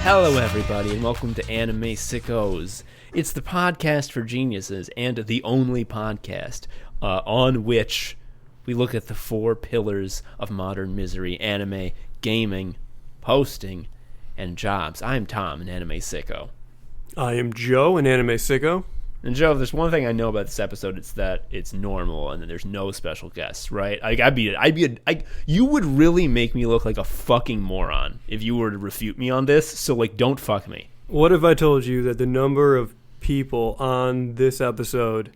Hello, everybody, and welcome to Anime Sickos. It's the podcast for geniuses and the only podcast on which we look at the four pillars of modern misery: anime, gaming, posting, and jobs. I'm Tom, an anime sicko. I am Joe, an anime sicko. And Joe, if there's one thing I know about this episode, it's that it's normal and that there's no special guests, right? You would really make me look like a fucking moron if you were to refute me on this. So, don't fuck me. What if I told you that the number of people on this episode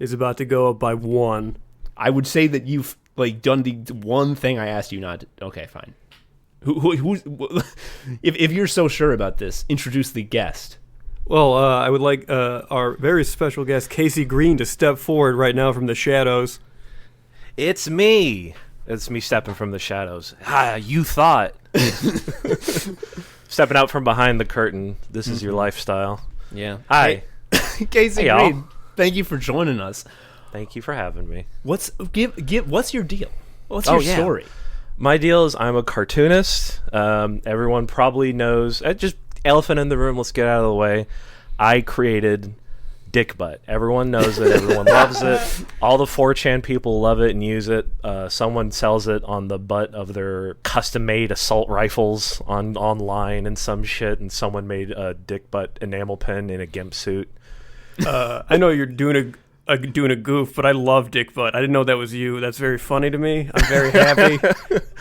is about to go up by 1? I would say that you've done the one thing I asked you not to. Okay, fine. If you're so sure about this, introduce the guest. Well, I would like our very special guest, Casey Green, to step forward right now from the shadows. It's me. It's me stepping from the shadows. You thought. Stepping out from behind the curtain. This is your lifestyle. Yeah. Hi. Hey, Casey Green, thank you for joining us. Thank you for having me. What's your deal? What's your story? My deal is I'm a cartoonist. Everyone probably knows. Just elephant in the room, let's get out of the way. I created Dick Butt. Everyone knows it. Everyone loves it. All the 4chan people love it and use it. Someone sells it on the butt of their custom-made assault rifles online and some shit, and someone made a Dick Butt enamel pen in a gimp suit. I know you're doing a goof, but I love Dick Butt. I didn't know that was you. That's very funny to me. I'm very happy.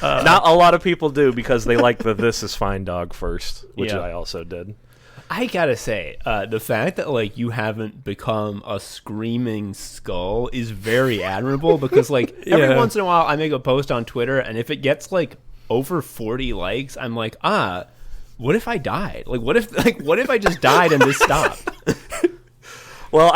Not a lot of people do because they like the This Is Fine dog first, which I also did. I gotta say, the fact that you haven't become a screaming skull is very admirable because every once in a while I make a post on Twitter, and if it gets over 40 likes, I'm like, what if I died? What if I just died and this stopped? Well,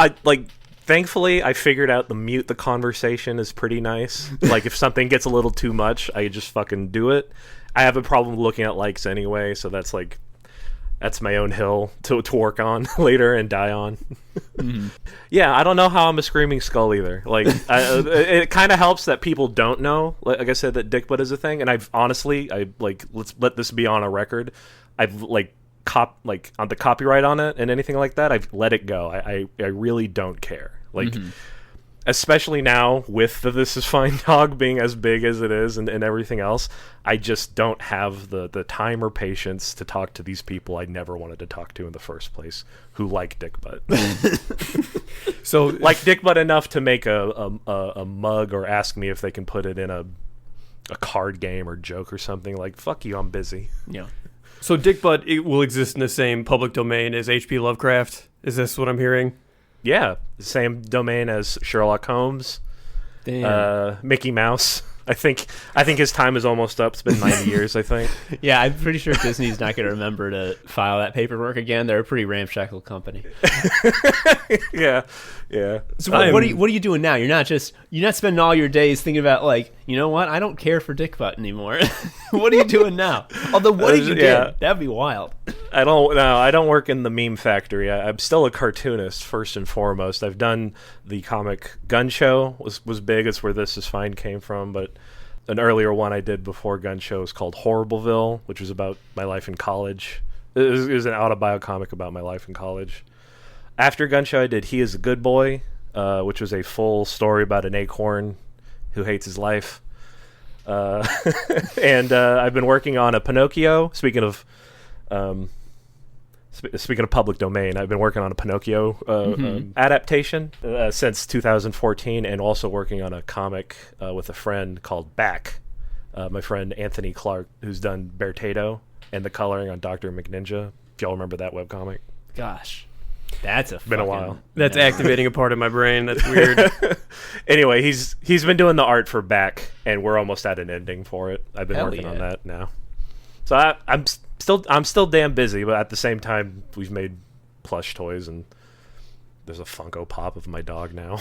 thankfully, I figured out the mute the conversation is pretty nice. If something gets a little too much, I just fucking do it. I have a problem looking at likes anyway, so that's my own hill to work on later and die on. Mm-hmm. Yeah, I don't know how I'm a screaming skull either. It kind of helps that people don't know. Like I said, that Dick Butt is a thing, and I've honestly, let's let this be on a record. I've on the copyright on it and anything like that, I've let it go. I really don't care. Especially now with the This Is Fine dog being as big as it is and everything else, I just don't have the time or patience to talk to these people I never wanted to talk to in the first place who like Dick Butt. So like Dick Butt enough to make a mug or ask me if they can put it in a card game or joke or something. Fuck you, I'm busy. Yeah. So Dick Butt, it will exist in the same public domain as H.P. Lovecraft? Is this what I'm hearing? Yeah, the same domain as Sherlock Holmes, Mickey Mouse. I think his time is almost up. It's been 90 years, I think. Yeah, I'm pretty sure Disney's not going to remember to file that paperwork again. They're a pretty ramshackle company. Yeah. So what are you doing now? You're not spending all your days thinking about you know what? I don't care for Dick Butt anymore. What are you doing now? Although what did you do? That'd be wild. I don't work in the meme factory. I'm still a cartoonist first and foremost. I've done the comic Gun Show was big. It's where This Is Fine came from, but an earlier one I did before Gun Show was called Horribleville, which was about my life in college. It was an autobio comic about my life in college. After Gun Show, I did He Is a Good Boy, which was a full story about an acorn who hates his life. And I've been working on a Pinocchio. Speaking of public domain, I've been working on a Pinocchio adaptation since 2014, and also working on a comic with a friend called Back. My friend Anthony Clark, who's done Beartato and the coloring on Dr. McNinja. If y'all remember that webcomic. Gosh, that's been a while. That's activating a part of my brain. That's weird. Anyway, he's been doing the art for Back, and we're almost at an ending for it. I've been working on that now. So I'm still damn busy, but at the same time, we've made plush toys, and there's a Funko Pop of my dog now.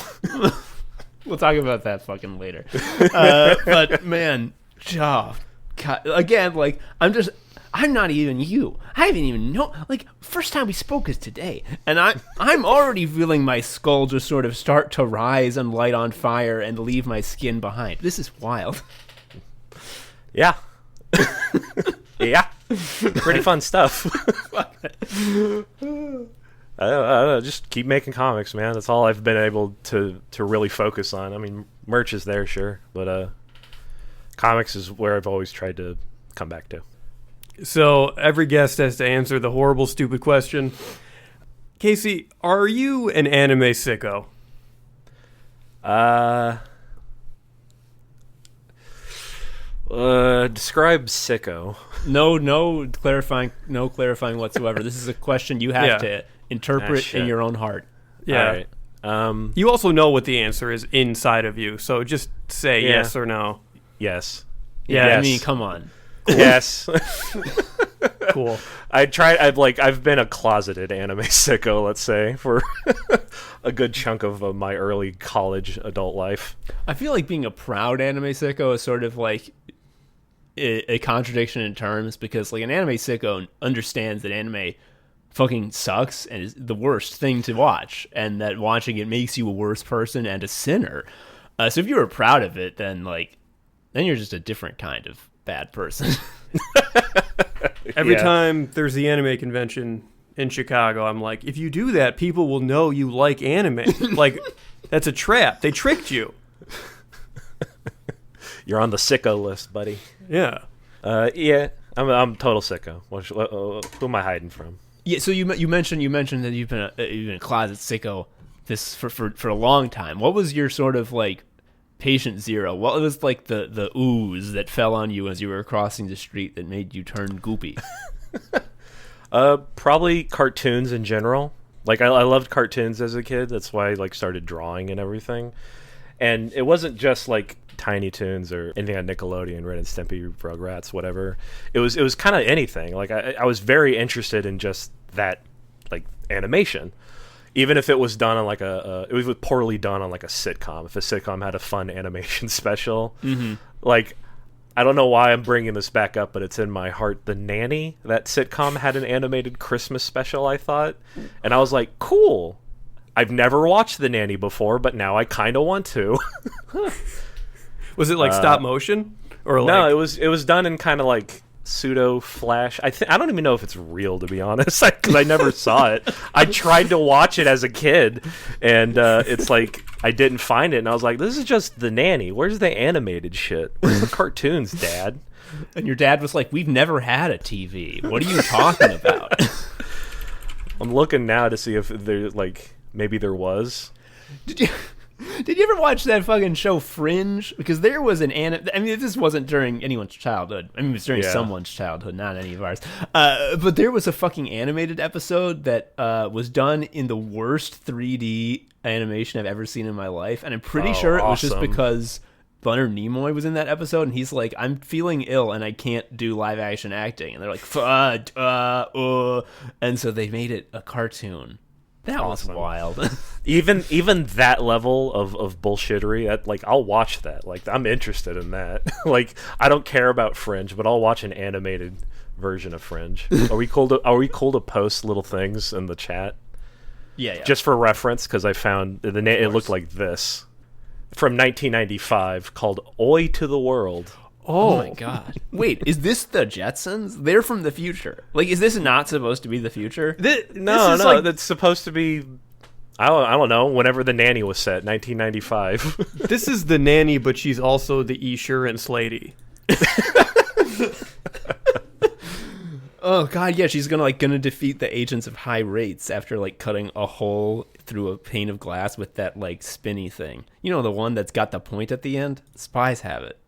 We'll talk about that fucking later. But man, again, I'm not even you. I haven't even know. First time we spoke is today, and I'm already feeling my skull just sort of start to rise and light on fire and leave my skin behind. This is wild. Yeah. Yeah. Pretty fun stuff. I don't know, just keep making comics, man. That's all I've been able to really focus on. I mean, merch is there, sure, but comics is where I've always tried to come back to. So every guest has to answer the horrible, stupid question. Casey, are you an anime sicko? Describe sicko. No clarifying whatsoever. This is a question you have to interpret in your own heart. Yeah. All right. You also know what the answer is inside of you, so just say yes or no. Yes. Yeah, yes. I mean, come on. Yes. Cool. I've been a closeted anime sicko, let's say, for a good chunk of my early college adult life. I feel like being a proud anime sicko is sort of like a contradiction in terms, because like an anime sicko understands that anime fucking sucks and is the worst thing to watch, and that watching it makes you a worse person and a sinner. So if you were proud of it, then you're just a different kind of bad person. Every time there's the anime convention in Chicago, I'm like, if you do that, people will know you like anime. Like, that's a trap. They tricked you. You're on the sicko list, buddy. Yeah. Yeah. I'm total sicko. Who am I hiding from? Yeah. So you mentioned that you've been a closet sicko for a long time. What was your sort of like patient zero? What was like the ooze that fell on you as you were crossing the street that made you turn goopy? Probably cartoons in general. Like I loved cartoons as a kid. That's why I like started drawing and everything. And it wasn't just like Tiny Toons or anything on Nickelodeon, Ren and Stimpy, Rugrats, whatever. It was kind of anything. Like I was very interested in just that like animation. Even if it was done on like it was poorly done on like a sitcom. If a sitcom had a fun animation special, like I don't know why I'm bringing this back up, but it's in my heart. The Nanny, that sitcom, had an animated Christmas special, I thought, and I was like, cool. I've never watched The Nanny before, but now I kind of want to. Was it like stop motion or like... No, it was done in kind of like pseudo flash. I don't even know if it's real, to be honest, because I never saw it. I tried to watch it as a kid, and it's like I didn't find it, and I was like, this is just The Nanny. Where's the animated shit? Where's the cartoons, Dad? And your dad was like, we've never had a TV. What are you talking about? I'm looking now to see if there's like maybe there was. Did you ever watch that fucking show Fringe? Because there was an I mean, this wasn't during anyone's childhood. I mean, it was during someone's childhood, not any of ours. But there was a fucking animated episode that was done in the worst 3D animation I've ever seen in my life. And I'm pretty sure it was just because Leonard Nimoy was in that episode, and he's like, I'm feeling ill and I can't do live action acting. And they're like, and so they made it a cartoon. That was wild. even that level of bullshittery, that like I'll watch that. Like I'm interested in that. Like I don't care about Fringe, but I'll watch an animated version of Fringe. Are we cool to post little things in the chat? Yeah. Just for reference, because I found it looked like this from 1995 called "Oi to the World." Oh my god! Wait, is this the Jetsons? They're from the future. Like, is this not supposed to be the future? No, like, that's supposed to be. I don't know. Whenever the Nanny was set, 1995. This is the Nanny, but she's also the Esurance lady. Oh god, yeah, she's gonna defeat the agents of high rates after like cutting a hole through a pane of glass with that like spinny thing. You know, the one that's got the point at the end. Spies have it.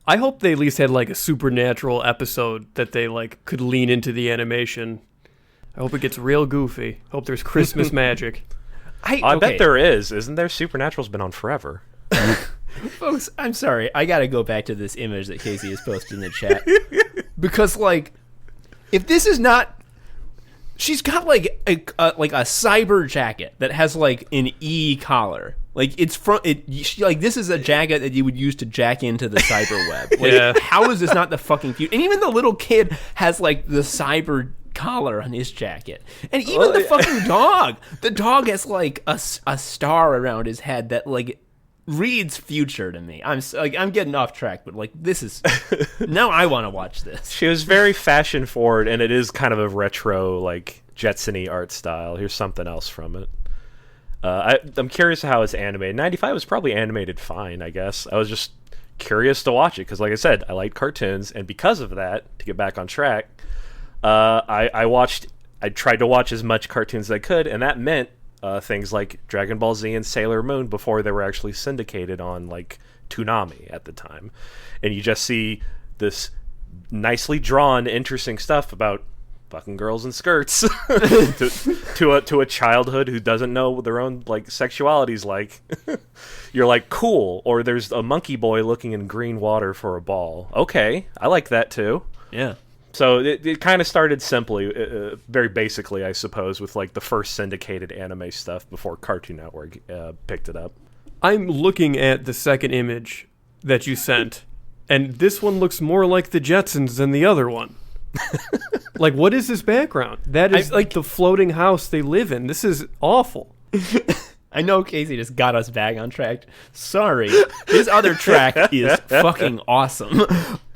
I hope they at least had like a supernatural episode that they like could lean into the animation. I hope it gets real goofy. Hope there's Christmas magic. I bet there is. Isn't there? Supernatural's been on forever. Folks, I'm sorry. I gotta go back to this image that Casey has posted in the chat. Because like, if this is not... She's got like a cyber jacket that has like an E collar. Like it's from it. This is a jacket that you would use to jack into the cyber web. Like, how is this not the fucking future? And even the little kid has like the cyber collar on his jacket. And even the fucking dog. The dog has like a star around his head that like reads future to me. I'm getting off track, but like this is now I want to watch this. She was very fashion forward, and it is kind of a retro, like Jetson-y art style. Here's something else from it. I'm curious how it's animated. 95 was probably animated fine, I guess. I was just curious to watch it because, like I said, I like cartoons, and because of that, to get back on track, I tried to watch as much cartoons as I could, and that meant things like Dragon Ball Z and Sailor Moon before they were actually syndicated on like Toonami at the time. And you just see this nicely drawn, interesting stuff about fucking girls in skirts to a childhood who doesn't know what their own like sexuality's like. You're like, cool. Or there's a monkey boy looking in green water for a ball. Okay, I like that too. Yeah. So it kind of started simply, very basically, I suppose, with like the first syndicated anime stuff before Cartoon Network picked it up. I'm looking at the second image that you sent, and this one looks more like the Jetsons than the other one. Like, what is this background? That is like the floating house they live in. This is awful. I know Casey just got us back on track. Sorry. His other track is fucking awesome.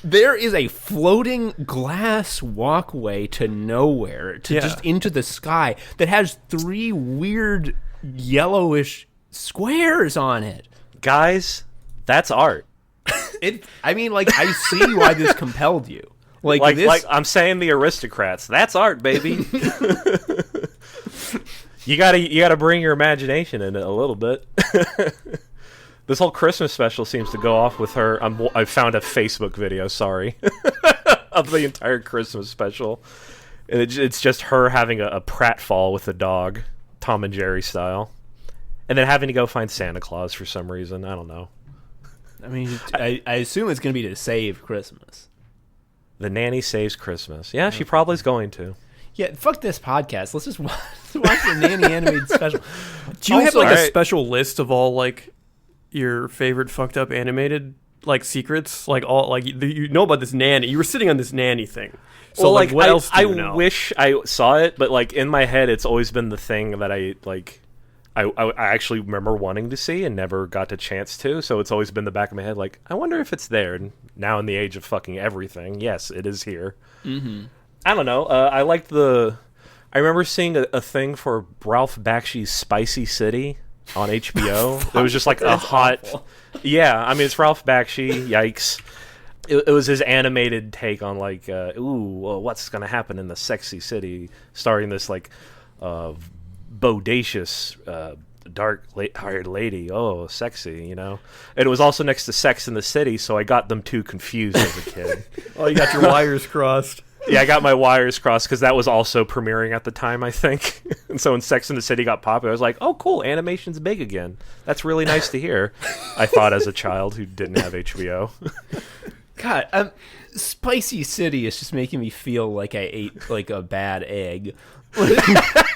There is a floating glass walkway to nowhere, just into the sky, that has 3 weird yellowish squares on it. Guys, that's art. I see why this compelled you. Like I'm saying, the aristocrats. That's art, baby. You gotta bring your imagination in it a little bit. This whole Christmas special seems to go off with her. I found a Facebook video, sorry, of the entire Christmas special. And it's just her having a pratfall with a dog, Tom and Jerry style. And then having to go find Santa Claus for some reason. I don't know. I mean, I assume it's going to be to save Christmas. The nanny saves Christmas. Yeah, she probably is going to. Yeah, fuck this podcast. Let's just watch the Nanny animated special. Do you have like a special list of all like your favorite fucked up animated like secrets? Like all like you know about this nanny. You were sitting on this nanny thing. So well, like what else do you know? I wish I saw it, but like in my head, it's always been the thing that I actually remember wanting to see and never got a chance to. So it's always been the back of my head, like I wonder if it's there. And now in the age of fucking everything, yes, it is here. Mm-hmm. I don't know. I liked the. I remember seeing a thing for Ralph Bakshi's Spicy City on HBO. It was just like a hot. Awful. Yeah, I mean it's Ralph Bakshi. Yikes! It was his animated take on like, what's gonna happen in the sexy city, starring this like, bodacious, dark-haired lady. Oh, sexy, you know. And it was also next to Sex in the City, so I got them too confused as a kid. Oh, you got your wires crossed. Yeah, I got my wires crossed because that was also premiering at the time, I think. And so when Sex in the City got popular, I was like, oh, cool, animation's big again. That's really nice to hear, I thought as a child who didn't have HBO. God, Spicy City is just making me feel like I ate like a bad egg.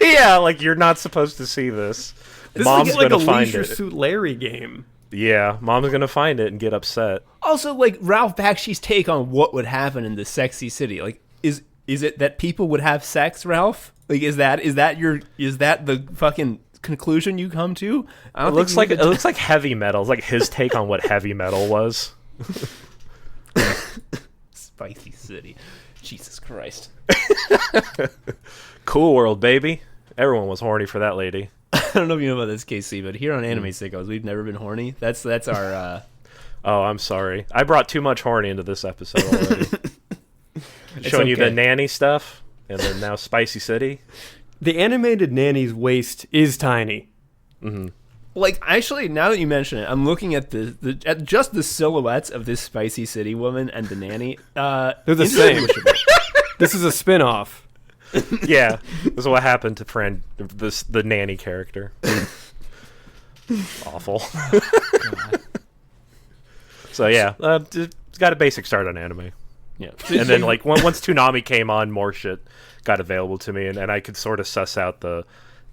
Yeah, like you're not supposed to see this. Mom's is like a Leisure Suit Larry game. Yeah, Mom's gonna find it and get upset. Also, like Ralph Bakshi's take on what would happen in the sexy city, like is it that people would have sex, Ralph? Like is that the fucking conclusion you come to? It looks like heavy metal. It's like his take on what heavy metal was. Spicy City, Jesus Christ. Cool World, baby. Everyone was horny for that lady. I don't know if you know about this, KC, but here on Anime Sickos, we've never been horny. That's our. Oh, I'm sorry. I brought too much horny into this episode already. Showing you the nanny stuff, and then now Spicy City. The animated nanny's waist is tiny. Mm-hmm. Like, actually, now that you mention it, I'm looking at at just the silhouettes of this Spicy City woman and the nanny. They're the same. This is a spin-off. Yeah, this is what happened to the nanny character. Awful. God. So yeah, got a basic start on anime. Yeah, and then like once Toonami came on, more shit got available to me, and I could sort of suss out the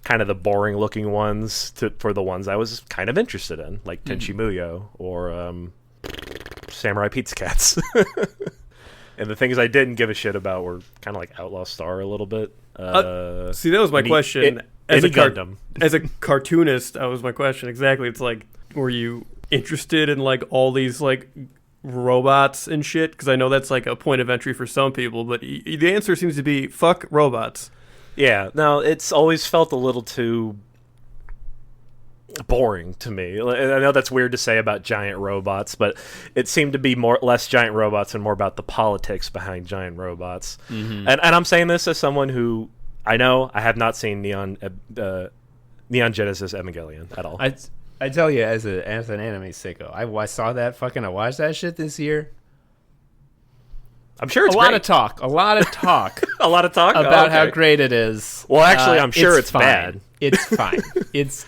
kind of the boring looking ones for the ones I was kind of interested in, like Tenchi Muyo or Samurai Pizza Cats. And the things I didn't give a shit about were kind of like Outlaw Star a little bit. See, that was my question. As a cartoonist, that was my question. Exactly. It's like, were you interested in like all these like robots and shit, because I know that's like a point of entry for some people, but the answer seems to be fuck robots. Yeah, no, it's always felt a little too boring to me. I know that's weird to say about giant robots, but it seemed to be less giant robots and more about the politics behind giant robots. Mm-hmm. And I'm saying this as someone who I know I have not seen Neon Genesis Evangelion at all. I tell you, as an anime sicko, I saw that I watched that shit this year. I'm sure it's a great. lot of talk, a lot of talk about how great it is. Well, actually, I'm sure it's fine. bad. It's fine. It's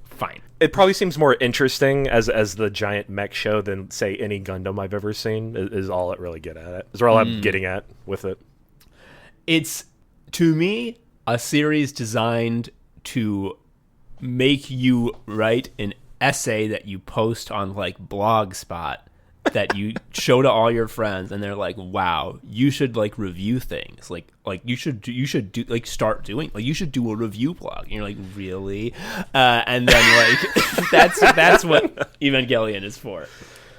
fine. It probably seems more interesting as the giant mech show than, say, any Gundam I've ever seen. Is all it really get at it. Is all I'm getting at with it. It's, to me, a series designed to make you write an essay that you post on like Blogspot that you show to all your friends, and they're like, wow, you should like review things, like you should do like start doing, like you should do a review blog, and you're like, really? And then like that's what Evangelion is for.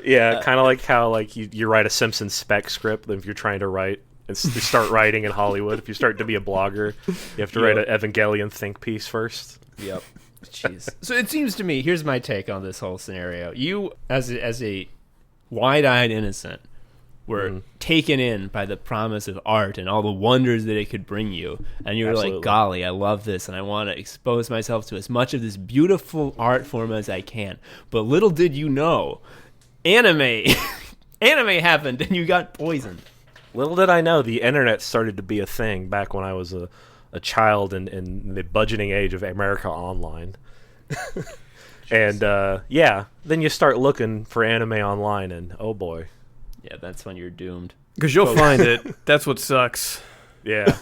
Yeah, kind of like how like you write a Simpsons spec script if you're trying to write and start writing in Hollywood. If you start to be a blogger, you have to write an Evangelion think piece first. Yep. Jeez. So it seems to me, here's my take on this whole scenario. You, as a wide-eyed innocent, were taken in by the promise of art and all the wonders that it could bring you. And you were like, golly, I love this, and I want to expose myself to as much of this beautiful art form as I can. But little did you know, anime happened, and you got poisoned. Little did I know, the internet started to be a thing back when I was a child in the budgeting age of America Online. And then you start looking for anime online, and oh boy. Yeah, that's when you're doomed. Because you'll find it. That's what sucks. Yeah.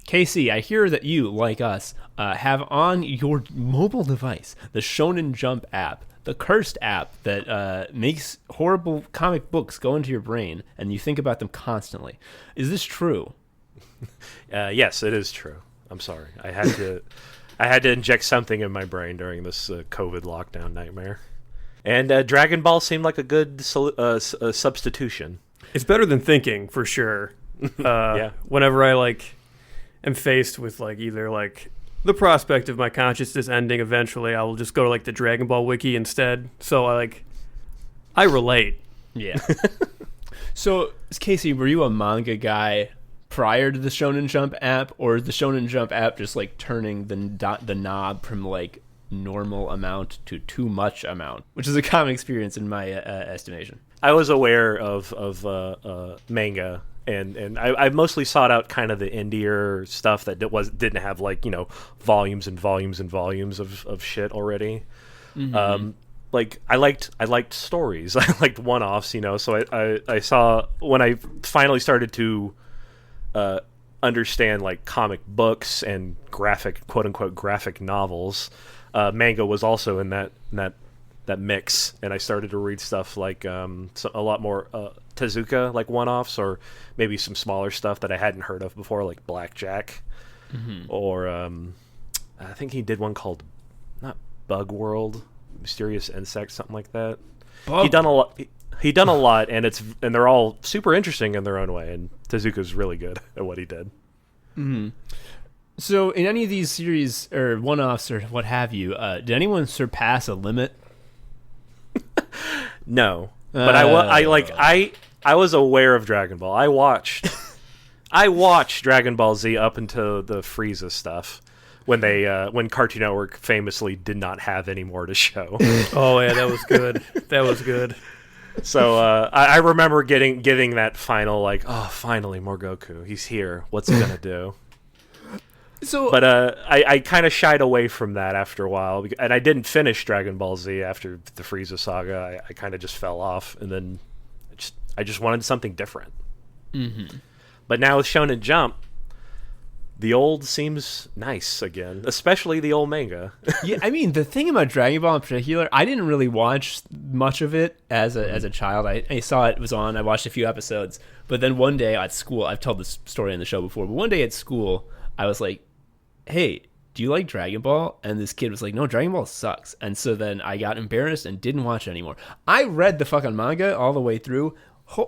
Casey, I hear that you, like us, have on your mobile device the Shonen Jump app, the cursed app that makes horrible comic books go into your brain, and you think about them constantly. Is this true? Yes, it is true. I'm sorry. I had to inject something in my brain during this COVID lockdown nightmare. And Dragon Ball seemed like a good substitution. It's better than thinking, for sure. Yeah. Whenever I am faced with either the prospect of my consciousness ending eventually, I will just go to the Dragon Ball wiki instead. So I relate. Yeah. So, Casey, were you a manga guy prior to the Shonen Jump app, or is the Shonen Jump app just turning the knob from normal amount to too much amount, which is a common experience in my estimation? I was aware of manga. And I mostly sought out kind of the indier stuff that didn't have volumes and volumes and volumes of shit already. Mm-hmm. I liked stories. I liked one-offs, So I saw when I finally started to understand comic books and quote unquote graphic novels. Manga was also in that mix, and I started to read stuff a lot more Tezuka one-offs, or maybe some smaller stuff that I hadn't heard of before, like Blackjack, or I think he did one called not Bug World, Mysterious Insects, something like that. He done a lot. He done a lot, and they're all super interesting in their own way. And Tezuka's really good at what he did. Mm-hmm. So, in any of these series or one-offs or what have you, did anyone surpass a limit? No, but I was aware of Dragon Ball. I watched Dragon Ball Z up until the Frieza stuff, when when Cartoon Network famously did not have any more to show. Oh yeah, that was good. That was good. So I remember getting that final finally more Goku. He's here. What's he gonna do? So, but I kind of shied away from that after a while, and I didn't finish Dragon Ball Z after the Frieza saga. I kind of just fell off, and then I just wanted something different. Mm-hmm. But now with Shonen Jump, the old seems nice again, especially the old manga. Yeah, I mean, the thing about Dragon Ball in particular, I didn't really watch much of it as a child. I saw it was on. I watched a few episodes, but then one day at school, I've told this story in the show before, but one day at school, I was like, "Hey, do you like Dragon Ball?" And this kid was like, "No, Dragon Ball sucks." And so then I got embarrassed and didn't watch it anymore. I read the fucking manga all the way through.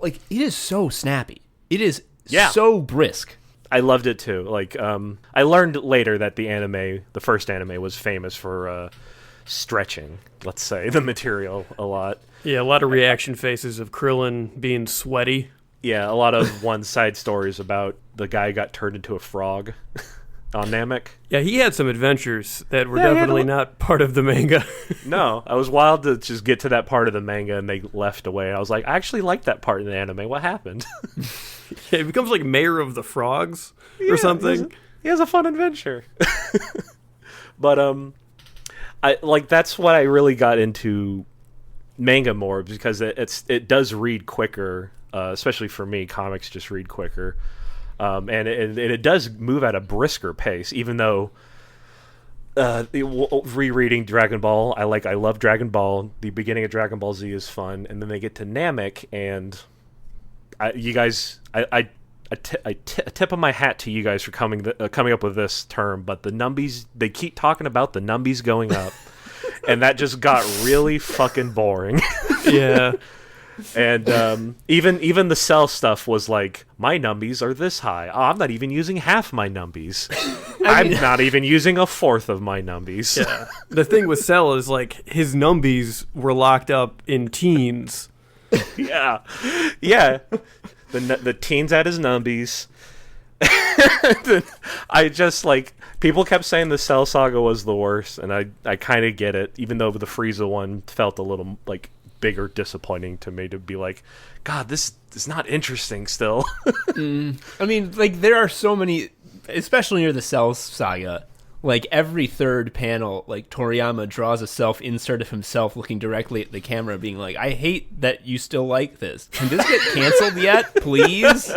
Like, it is so snappy. It is so brisk. I loved it too. Like, I learned later that the first anime, was famous for stretching, let's say, the material a lot. Yeah, a lot of reaction faces of Krillin being sweaty. Yeah, a lot of one-side stories about the guy got turned into a frog on Namek. Yeah, he had some adventures that were definitely not part of the manga. No, I was wild to just get to that part of the manga and they left away. I was like, I actually like that part in the anime. What happened? Yeah, he becomes like mayor of the frogs or something. He has a fun adventure. But I like that's what I really got into manga more, because it does read quicker, especially for me. Comics just read quicker. And it does move at a brisker pace, even though rereading Dragon Ball, I love Dragon Ball. The beginning of Dragon Ball Z is fun, and then they get to Namek, and I tip of my hat to you guys for coming up with this term, but the numbies, they keep talking about the numbies going up, and that just got really fucking boring. Yeah. And even the Cell stuff was like, my numbies are this high. Oh, I'm not even using half my numbies. I'm not even using a fourth of my numbies. Yeah. The thing with Cell is like his numbies were locked up in teens. Yeah. The teens at his numbies. I just like, people kept saying the Cell Saga was the worst, and I kind of get it, even though the Frieza one felt a little like bigger disappointing to me, to be like, God, this is not interesting still. I mean, like, there are so many, especially near the Cell Saga, like every third panel, like Toriyama draws a self-insert of himself looking directly at the camera being like, I hate that you still like this. Can this get canceled yet, please?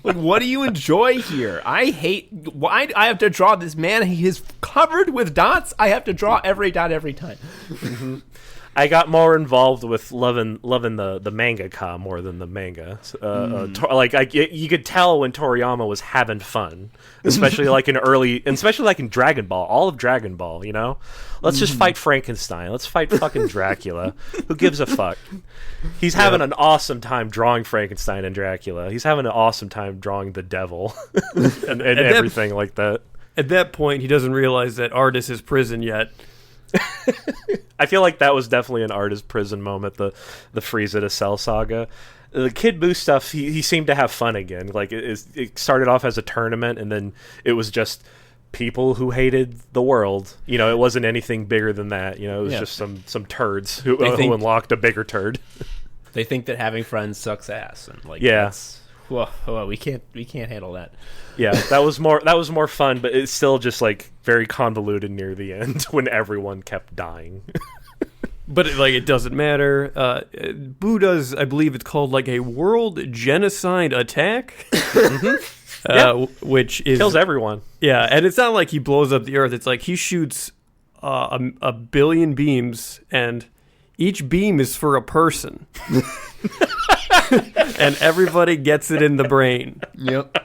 Like, what do you enjoy here? I hate, why I have to draw this man, he is covered with dots, I have to draw every dot every time. Mm-hmm. I got more involved with loving the mangaka more than the manga. You could tell when Toriyama was having fun, especially like in Dragon Ball, all of Dragon Ball. You know, let's just fight Frankenstein. Let's fight fucking Dracula. Who gives a fuck? He's having an awesome time drawing Frankenstein and Dracula. He's having an awesome time drawing the devil and everything like that. At that point, he doesn't realize that art is his prison yet. I feel like that was definitely an artist prison moment, the Frieza to Cell saga. The Kid Buu stuff, he seemed to have fun again. Like, it started off as a tournament, and then it was just people who hated the world. You know, it wasn't anything bigger than that. You know, it was just some turds who unlocked a bigger turd. They think that having friends sucks ass, and like, well, we can't handle that. Yeah, that was more fun, but it's still just like very convoluted near the end when everyone kept dying. But it doesn't matter. Buu does, I believe it's called like a world genocide attack, which kills everyone. Yeah, and it's not like he blows up the earth. It's like he shoots a billion beams, and each beam is for a person. And everybody gets it in the brain. Yep.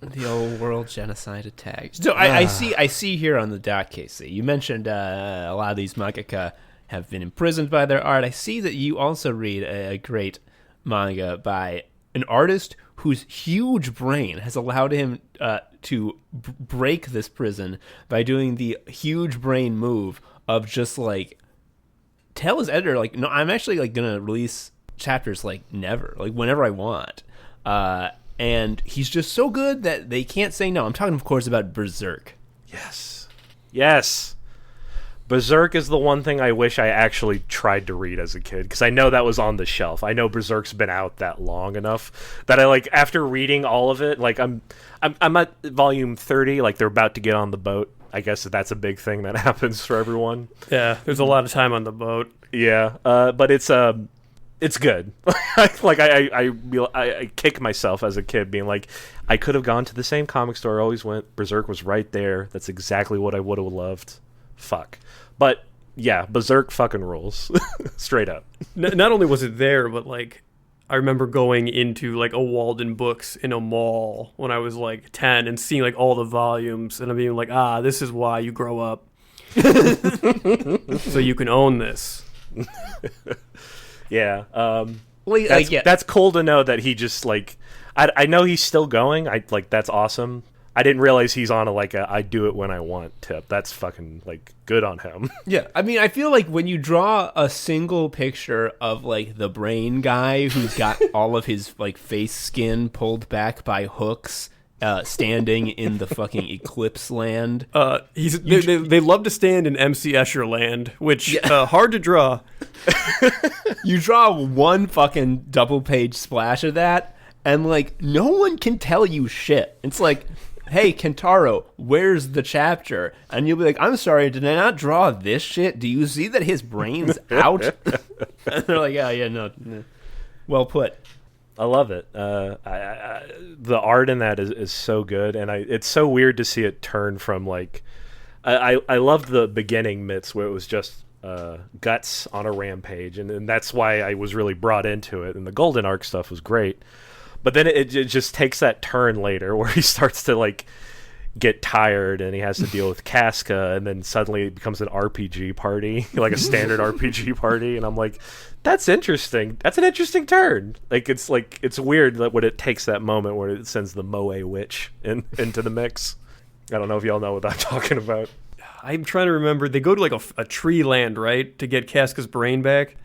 The old world genocide attack. So I see here on the doc, Casey, you mentioned a lot of these mangaka have been imprisoned by their art. I see that you also read a great manga by an artist whose huge brain has allowed him to break this prison by doing the huge brain move of just like tell his editor, like, no, I'm actually like gonna release chapters like never, like whenever I want. And he's just so good that they can't say no. I'm talking, of course, about Berserk. Yes. Berserk is the one thing I wish I actually tried to read as a kid, because I know that was on the shelf. I know Berserk's been out that long enough that I like, after reading all of it, like I'm at volume 30, like they're about to get on the boat. I guess that's a big thing that happens for everyone. Yeah, there's a lot of time on the boat. Yeah, but it's It's good. Like I kick myself as a kid being like, I could have gone to the same comic store I always went. Berserk was right there. That's exactly what I would have loved. Fuck. But yeah, Berserk fucking rules. Straight up. Not only was it there, but like I remember going into like a Walden Books in a mall when I was like 10 and seeing like all the volumes and I'm being like, this is why you grow up. So you can own this. Yeah. Well, that's cool to know that he just like I know he's still going. That's awesome. I didn't realize he's on a I do it when I want tip. That's fucking like good on him. Yeah, I mean, I feel like when you draw a single picture of like the brain guy who's got all of his like face skin pulled back by hooks, standing in the fucking eclipse land. They love to stand in MC Escher land, which hard to draw. You draw one fucking double page splash of that, and like no one can tell you shit. It's like, hey, Kentaro, where's the chapter? And you'll be like, I'm sorry, did I not draw this shit? Do you see that his brain's out? And they're like, yeah, no. Well put. I love it. The art in that is so good, and it's so weird to see it turn from like... I loved the beginning Myths where it was just Guts on a rampage, and that's why I was really brought into it, and the Golden Arc stuff was great. But then it just takes that turn later where he starts to like get tired and he has to deal with Casca, and then suddenly it becomes an RPG party, like a standard RPG party, and I'm like, that's interesting. That's an interesting turn. It's weird that when it takes that moment where it sends the Moe witch into the mix. I don't know if y'all know what I'm talking about. I'm trying to remember. They go to like a tree land, right, to get Casca's brain back.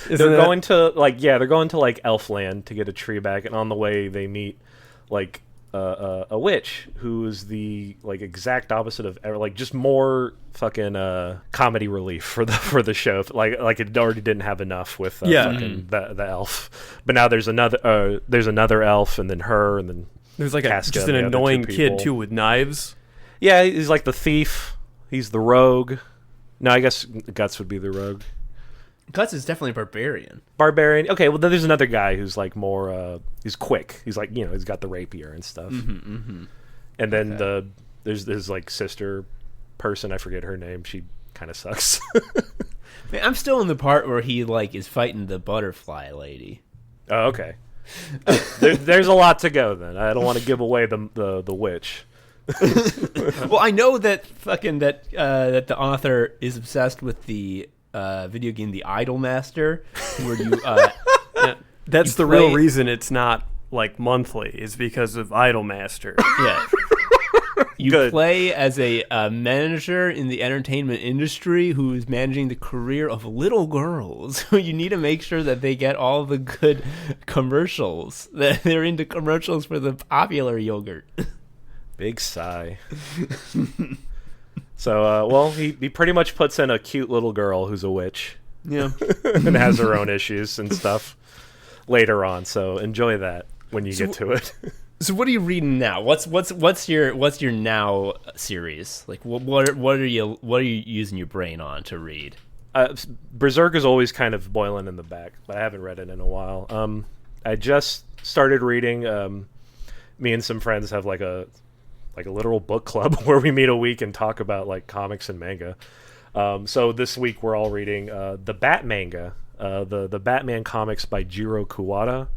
They're going to like Elfland to get a tree back, and on the way they meet like a witch who is the like exact opposite of ever, like just more fucking comedy relief for the show. Like it already didn't have enough with fucking the elf, but now there's another elf, and then her, and then there's like Casca, just an annoying kid too with knives. Yeah, he's like the thief. He's the rogue. No, I guess Guts would be the rogue. Guts is definitely barbarian. Okay, well then there's another guy who's like more he's quick. He's like, he's got the rapier and stuff. And then there's like sister person, I forget her name. She kind of sucks. Man, I'm still in the part where he like is fighting the butterfly lady. Oh, okay. There's a lot to go then. I don't want to give away the witch. Well, I know that that the author is obsessed with the video game The Idolmaster, where you that's the real reason it's not like monthly, is because of Idolmaster. Yeah. You play as a manager in the entertainment industry who is managing the career of little girls. You need to make sure that they get all the good commercials. That they're into commercials for the popular yogurt. Big sigh. So, he pretty much puts in a cute little girl who's a witch. Yeah. And has her own issues and stuff later on. So enjoy that when you get to it. So what are you reading now? What's your now series? Like what are you using your brain on to read? Berserk is always kind of boiling in the back, but I haven't read it in a while. I just started reading. Me and some friends have like a literal book club where we meet a week and talk about like comics and manga. So this week we're all reading the Bat manga, the Batman comics by Jiro Kuwata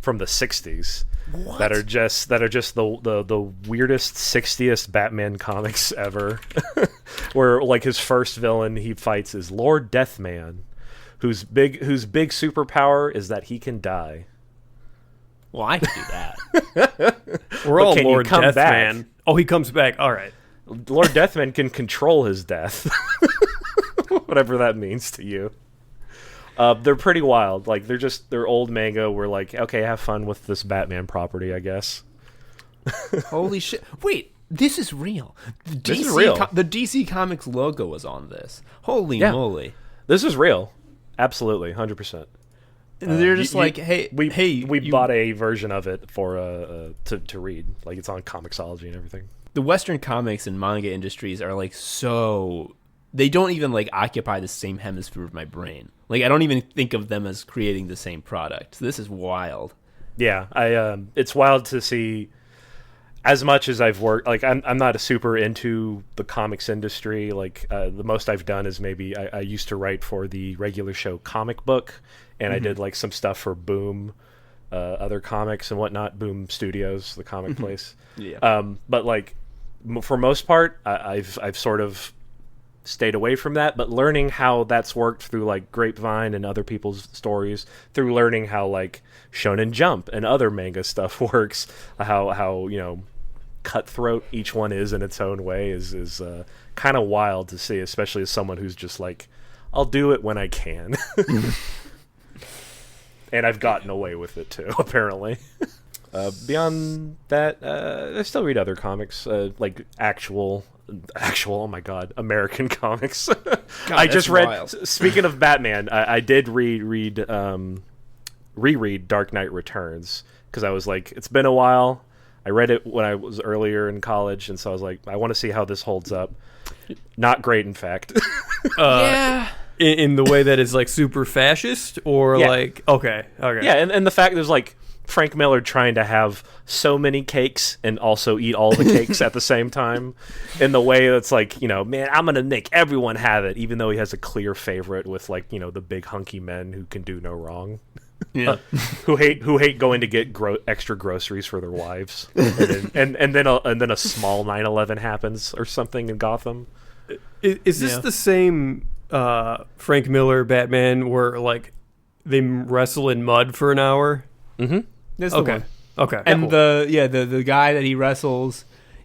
from the 60s. What? that are just the weirdest 60th Batman comics ever. Where like his first villain he fights is Lord Deathman, whose big superpower is that he can die. Well, I can do that. We're all Lord Deathman. Oh, he comes back. All right. Lord Deathman can control his death. Whatever that means to you. They're pretty wild. Like they're old manga. We're like, okay, have fun with this Batman property, I guess. Holy shit! Wait, this is real. This is real. The DC Comics logo was on this. Holy moly! This is real. Absolutely, 100%. And they're just we bought a version of it for to read. Like it's on Comixology and everything. The Western comics and manga industries are like so they don't even like occupy the same hemisphere of my brain. Like I don't even think of them as creating the same product. So this is wild. Yeah, it's wild to see. As much as I've worked, like I'm not a super into the comics industry. Like the most I've done is maybe I used to write for the regular show Comic Book, and I did like some stuff for Boom, other comics and whatnot. Boom Studios, the comic place. Yeah. But like for most part, I've sort of stayed away from that. But learning how that's worked through like Grapevine and other people's stories, through learning how like Shonen Jump and other manga stuff works, how cutthroat each one is in its own way is kind of wild to see, especially as someone who's just like, I'll do it when I can. And I've gotten away with it too, apparently. Beyond that, I still read other comics, like actual, oh my god, American comics. God, I just read, wild. Speaking of Batman, I did reread Dark Knight Returns, because I was like, it's been a while. I read it when I was earlier in college, and so I was like, I want to see how this holds up. Not great, in fact. Yeah. In the way that is like super fascist, or like okay. Yeah, and the fact there's like Frank Miller trying to have so many cakes and also eat all the cakes at the same time, in the way that's like, man, I'm gonna make everyone have it, even though he has a clear favorite with like, the big hunky men who can do no wrong. Yeah. who hate going to get extra groceries for their wives, and then a small 9/11 happens or something in Gotham. Is this the same Frank Miller Batman where like they wrestle in mud for an hour? Mm-hmm. That's the one. Okay. And the guy that he wrestles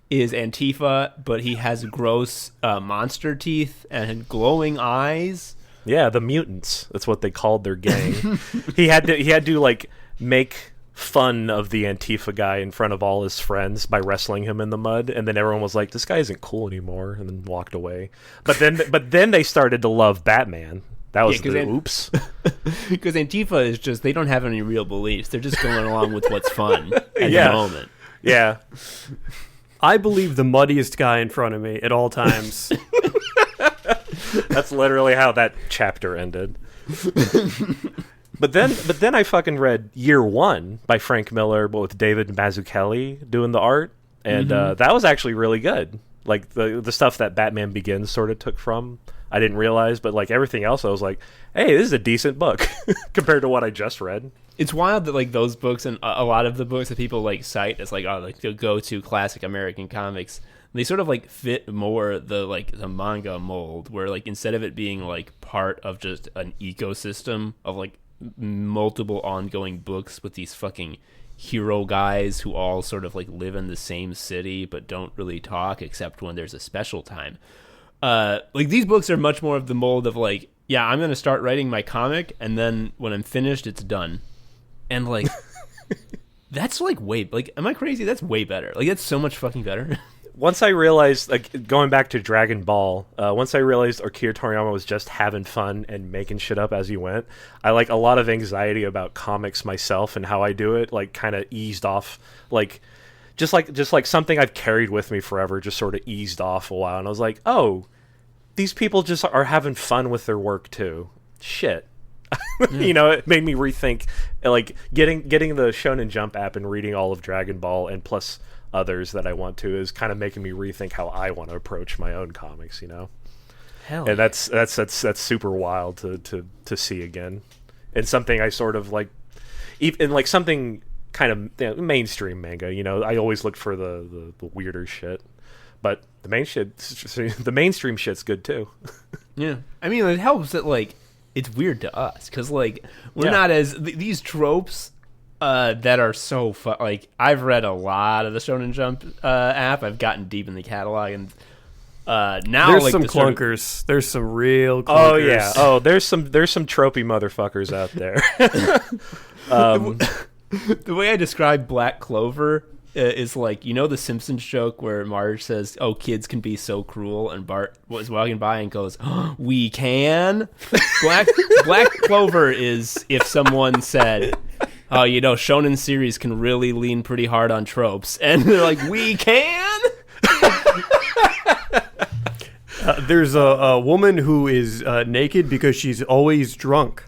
is Antifa, but he has gross monster teeth and glowing eyes. Yeah, the mutants. That's what they called their gang. He had to like make fun of the Antifa guy in front of all his friends by wrestling him in the mud, and then everyone was like, "This guy isn't cool anymore," and then walked away. But then they started to love Batman. That was oops. Because Antifa is just, they don't have any real beliefs. They're just going along with what's fun at the moment. Yeah. I believe the muddiest guy in front of me at all times. That's literally how that chapter ended. But then I fucking read Year One by Frank Miller, but with David Mazzucchelli doing the art, and that was actually really good. Like the stuff that Batman Begins sort of took from, I didn't realize, but like everything else, I was like, hey, this is a decent book compared to what I just read. It's wild that like those books and a lot of the books that people like cite as like, oh, like the go-to classic American comics, they sort of like fit more the manga mold, where like instead of it being like part of just an ecosystem of like multiple ongoing books with these fucking hero guys who all sort of like live in the same city but don't really talk except when there's a special time. Like these books are much more of the mold of like, yeah, I'm gonna start writing my comic, and then when I'm finished, it's done. And like, that's like am I crazy? That's way better. Like that's so much fucking better. Once I realized, like, going back to Dragon Ball, once I realized Akira Toriyama was just having fun and making shit up as he went, I like a lot of anxiety about comics myself and how I do it, like, kind of eased off, like, just like something I've carried with me forever, just sort of eased off a while, and I was like, oh, these people just are having fun with their work too. Shit. It made me rethink, like, getting the Shonen Jump app and reading all of Dragon Ball, and plus others that I want to, is kind of making me rethink how I want to approach my own comics, Hell, and that's super wild to see again, and something I sort of like, even like something kind of mainstream manga. I always look for the weirder shit, but the mainstream shit's good too. Yeah, I mean, it helps that like it's weird to us because like we're not as these tropes. That are so fun. Like, I've read a lot of the Shonen Jump app. I've gotten deep in the catalog, and now there's like some clunkers. There's some real clunkers. Oh yeah. Oh, there's some tropey motherfuckers out there. The way I describe Black Clover is like, the Simpsons joke where Marge says, "Oh, kids can be so cruel," and Bart was walking by and goes, "Oh, we can." Black Clover is if someone said, "Oh, shonen series can really lean pretty hard on tropes," and they're like, "We can." There's a woman who is naked because she's always drunk.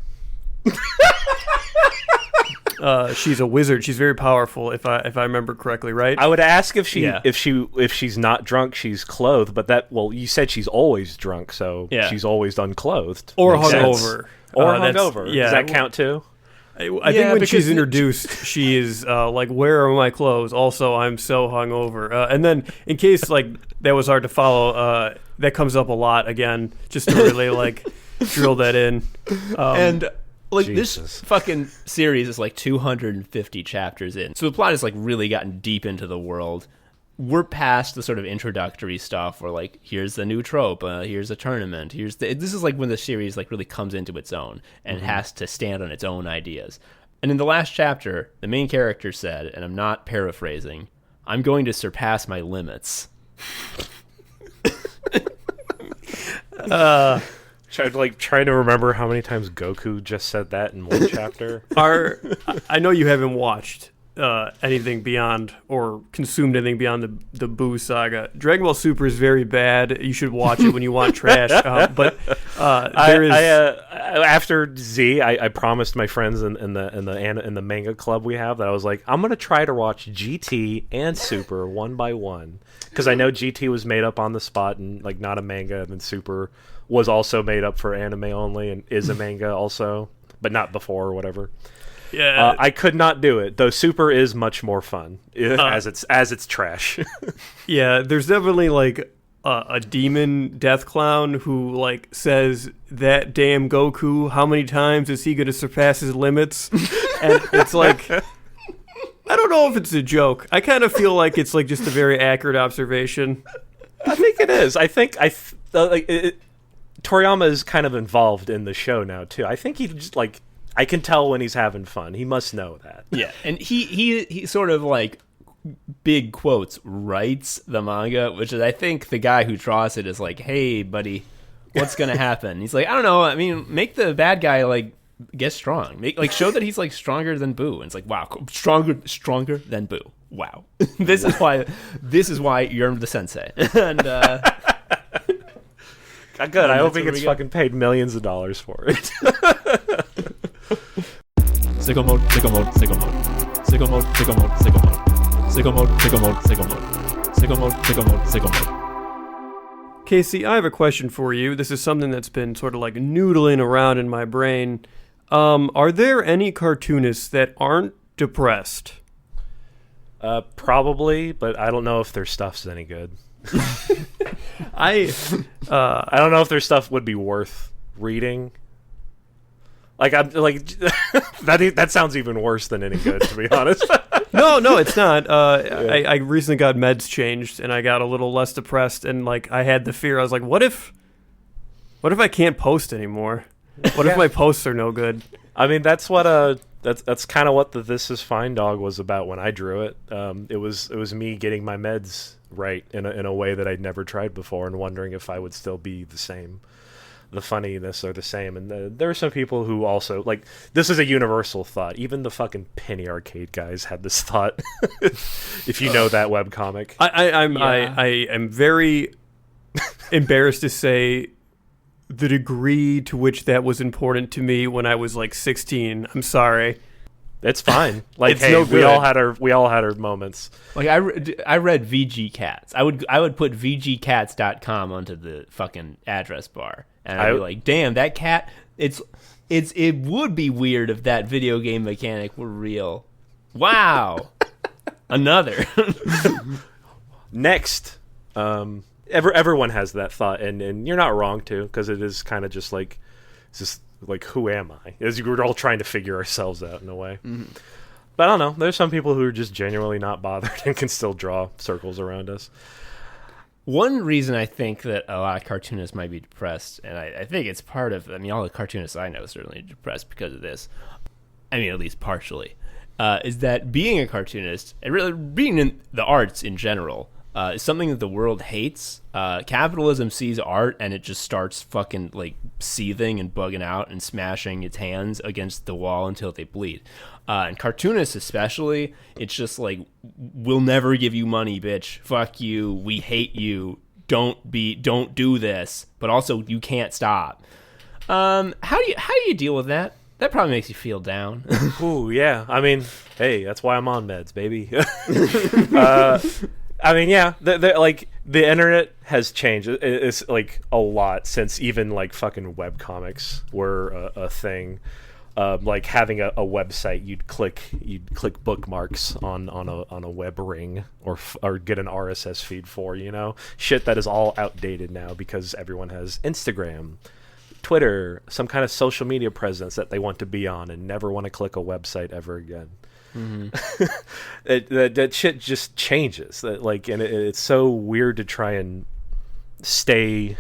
She's a wizard. She's very powerful, if I remember correctly, right? I would ask if she's not drunk, she's clothed. But you said she's always drunk, so she's always unclothed or hungover. Or hungover. Yeah. Does that count too? I think when she's introduced, she is like, "Where are my clothes?" Also, I'm so hungover. And then, in case like that was hard to follow, that comes up a lot again, just to really like drill that in. And like this fucking series is like 250 chapters in, so the plot has like really gotten deep into the world. We're past the sort of introductory stuff where like, here's the new trope, here's a tournament, this is like when the series like really comes into its own and has to stand on its own ideas. And in the last chapter, the main character said, and I'm not paraphrasing, "I'm going to surpass my limits." Trying to remember how many times Goku just said that in one chapter. I know you haven't watched anything beyond or consumed anything beyond the Boo saga. Dragon Ball Super is very bad. You should watch it when you want trash. But there is after Z, I promised my friends in the manga club we have that I was like, I'm gonna try to watch GT and Super one by one, because I know GT was made up on the spot and like not a manga, and then Super was also made up for anime only and is a manga also, but not before or whatever. Yeah, I could not do it, though. Super is much more fun as it's trash. Yeah, there's definitely like a demon death clown who like says, "That damn Goku, how many times is he going to surpass his limits?" And it's like, I don't know if it's a joke. I kind of feel like it's like just a very accurate observation. I think it is. I think Toriyama is kind of involved in the show now too. I think he just like. I can tell when he's having fun. He must know that. Yeah, and he sort of like, big quotes, writes the manga, which is, I think the guy who draws it is like, "Hey, buddy, what's gonna happen?" He's like, "I don't know. I mean, make the bad guy like get strong. Show that he's like stronger than Boo." And it's like, wow, stronger than Boo. Wow, this is why you're the sensei. And good. I hope he gets fucking paid millions of dollars for it. Sicko mode, sicko mode, sicko mode. Sicko mode, sicko mode, sicko mode. Sicko mode, sicko mode, sicko mode. Sicko mode, sicko mode, sicko mode. Casey, I have a question for you. This is something that's been sort of like noodling around in my brain. Are there any cartoonists that aren't depressed? Probably, but I don't know if their stuff's any good. I don't know if their stuff would be worth reading. Like I'm like that sounds even worse than any good, to be honest. No, it's not. I recently got meds changed and I got a little less depressed, and like I had the fear. I was like, what if I can't post anymore? What if my posts are no good? I mean, that's what that's kind of what the This Is Fine dog was about when I drew it. It was me getting my meds right in a way that I'd never tried before, and wondering if I would still be the same. The funniness are the same, and there are some people who also like, this is a universal thought. Even the fucking Penny Arcade guys had this thought. If you know that webcomic. I am very embarrassed to say the degree to which that was important to me when I was like 16. I'm sorry. It's fine. Like, it's hey, no we all had our moments. Like I read VG Cats. I would put vgcats.com onto the fucking address bar, and I'd be like, damn, that cat. It would be weird if that video game mechanic were real. Wow. Another. Next, everyone has that thought, and you're not wrong too, because it is kind of just like, it's just like, who am I? As we're all trying to figure ourselves out in a way. Mm-hmm. But I don't know. There's some people who are just genuinely not bothered and can still draw circles around us. One reason I think that a lot of cartoonists might be depressed, and I think it's part of, I mean, all the cartoonists I know certainly are depressed because of this. I mean, at least partially. Is that being a cartoonist, and really being in the arts in general, is something that the world hates. Capitalism sees art and it just starts fucking like seething and bugging out and smashing its hands against the wall until they bleed. And cartoonists especially, it's just like, we'll never give you money, bitch. Fuck you. We hate you. don't do this, but also you can't stop. How do you deal with that? That probably makes you feel down. Ooh, yeah. I mean, hey, that's why I'm on meds, baby. I mean, yeah. The internet has changed. It's like a lot since even like fucking webcomics were a thing. Like having a website, you'd click bookmarks on a web ring or get an RSS feed for, shit that is all outdated now because everyone has Instagram, Twitter, some kind of social media presence that they want to be on and never want to click a website ever again. Mm-hmm. that shit just changes. It's so weird to try and stay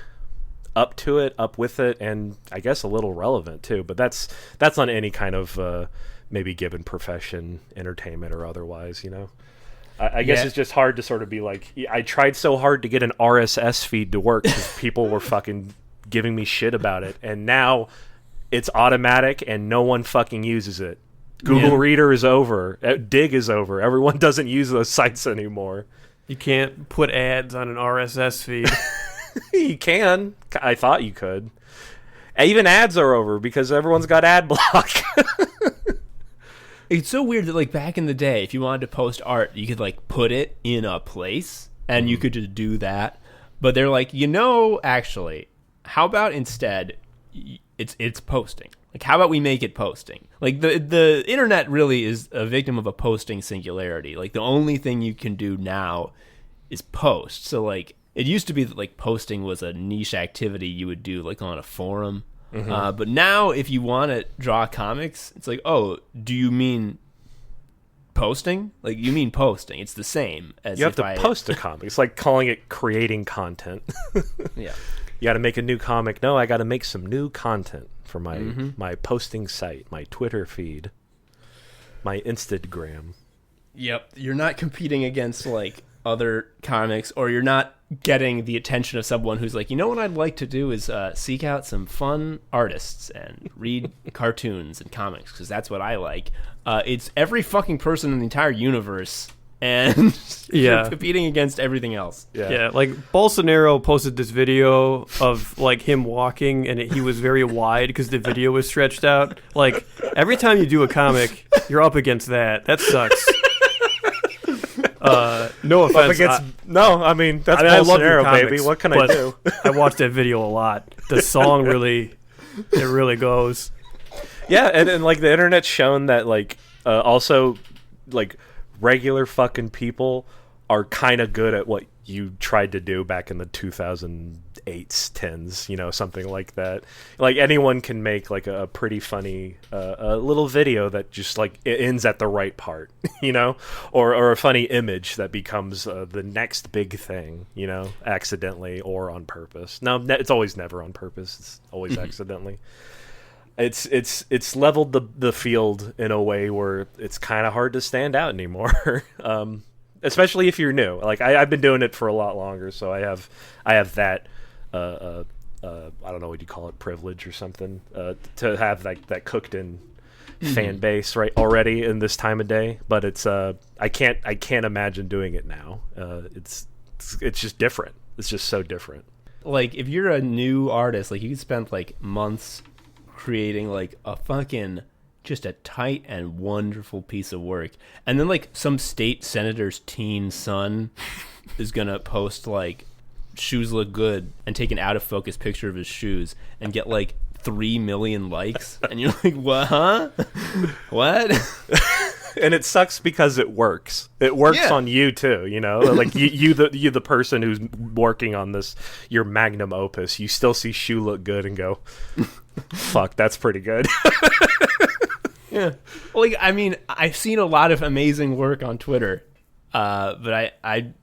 up with it, and I guess a little relevant too. But that's on any kind of maybe given profession, entertainment or otherwise. I guess it's just hard to sort of be like, I tried so hard to get an RSS feed to work because people were fucking giving me shit about it, and now it's automatic and no one fucking uses it. Google Reader is over. Dig is over. Everyone doesn't use those sites anymore. You can't put ads on an RSS feed. You can. I thought you could. Even ads are over because everyone's got ad block. It's so weird that like back in the day, if you wanted to post art, you could like put it in a place and you could just do that. But they're like, actually, how about instead it's posting? Like, how about we make it posting? Like, the internet really is a victim of a posting singularity. Like, the only thing you can do now is post. So, like, it used to be that, like, posting was a niche activity you would do, like, on a forum. Mm-hmm. But now, if you want to draw comics, it's like, oh, do you mean posting? Like, you mean posting. It's the same as you have to post a comic. It's like calling it creating content. Yeah. You got to make a new comic. No, I got to make some new content for my posting site, my Twitter feed, my Instagram. Yep. You're not competing against, like, other comics, or you're not getting the attention of someone who's like, what I'd like to do is seek out some fun artists and read cartoons and comics, because that's what I like. It's every fucking person in the entire universe, and you're competing against everything else. Yeah, like Bolsonaro posted this video of like him walking, and he was very wide because the video was stretched out. Like, every time you do a comic, you're up against that. That sucks. No offense. That's Bolsonaro, baby. What can I do? I watched that video a lot. The song really goes. Yeah, and like the internet's shown that like also like regular fucking people are kind of good at what you tried to do back in the 2008s, 10s, something like that. Like anyone can make like a pretty funny a little video that just like it ends at the right part, or a funny image that becomes the next big thing, accidentally or on purpose. No, it's always never on purpose. It's always accidentally. It's leveled the field in a way where it's kind of hard to stand out anymore. Especially if you're new. Like I've been doing it for a lot longer, so I have that I don't know what you call it, privilege or something, to have that cooked in fan base right already in this time of day. But it's I can't imagine doing it now. It's just different. It's just so different. Like if you're a new artist, like you could spend like months creating like a fucking just a tight and wonderful piece of work, and then like some state senator's teen son is gonna post like shoes look good and take an out of focus picture of his shoes and get like 3 million likes, and you're like, what? What? And it sucks because it works. It works on you too, Like you the person who's working on this, your magnum opus. You still see shoe look good and go, "Fuck, that's pretty good." Yeah. Like, I mean, I've seen a lot of amazing work on Twitter, but I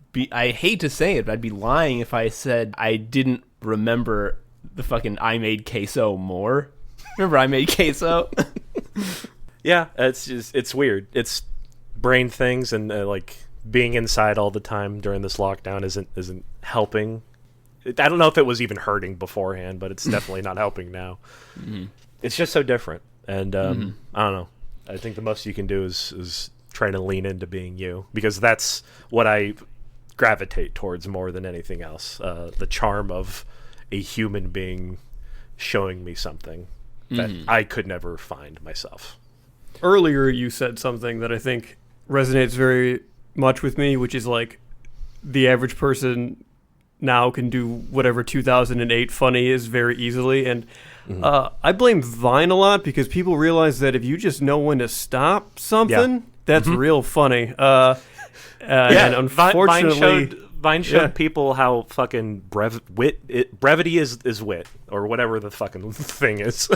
hate to say it, but I'd be lying if I said I didn't remember the fucking I Made Queso more. Remember I Made Queso? Yeah, it's weird. It's brain things, and like being inside all the time during this lockdown isn't helping. I don't know if it was even hurting beforehand, but it's definitely not helping now. Mm-hmm. It's just so different, and I don't know. I think the most you can do is try to lean into being you, because that's what I gravitate towards more than anything else. The charm of a human being showing me something that I could never find myself. Earlier, you said something that I think resonates very much with me, which is like the average person now can do whatever 2008 funny is very easily. And I blame Vine a lot because people realize that if you just know when to stop something, that's real funny. And unfortunately, Vine showed people how fucking brevity is wit, or whatever the fucking thing is.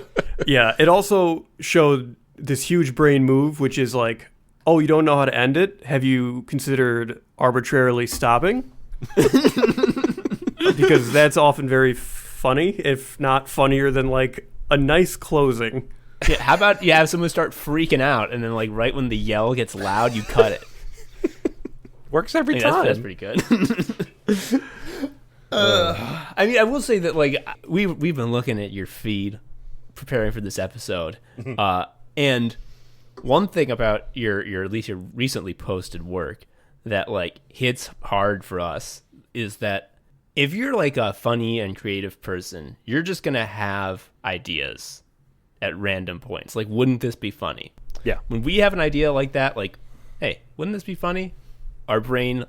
Yeah, it also showed this huge brain move, which is like, oh, you don't know how to end it? Have you considered arbitrarily stopping? Because that's often very funny, if not funnier than like a nice closing. Yeah, how about you have someone start freaking out, and then like right when the yell gets loud, you cut it. Works every time. That's pretty good. I mean, I will say that like we've been looking at your feed, preparing for this episode, and one thing about your at least your recently posted work that like hits hard for us is that if you're like a funny and creative person, you're just gonna have ideas at random points. Like, wouldn't this be funny? Yeah. When we have an idea like that, like, hey, wouldn't this be funny? Our brain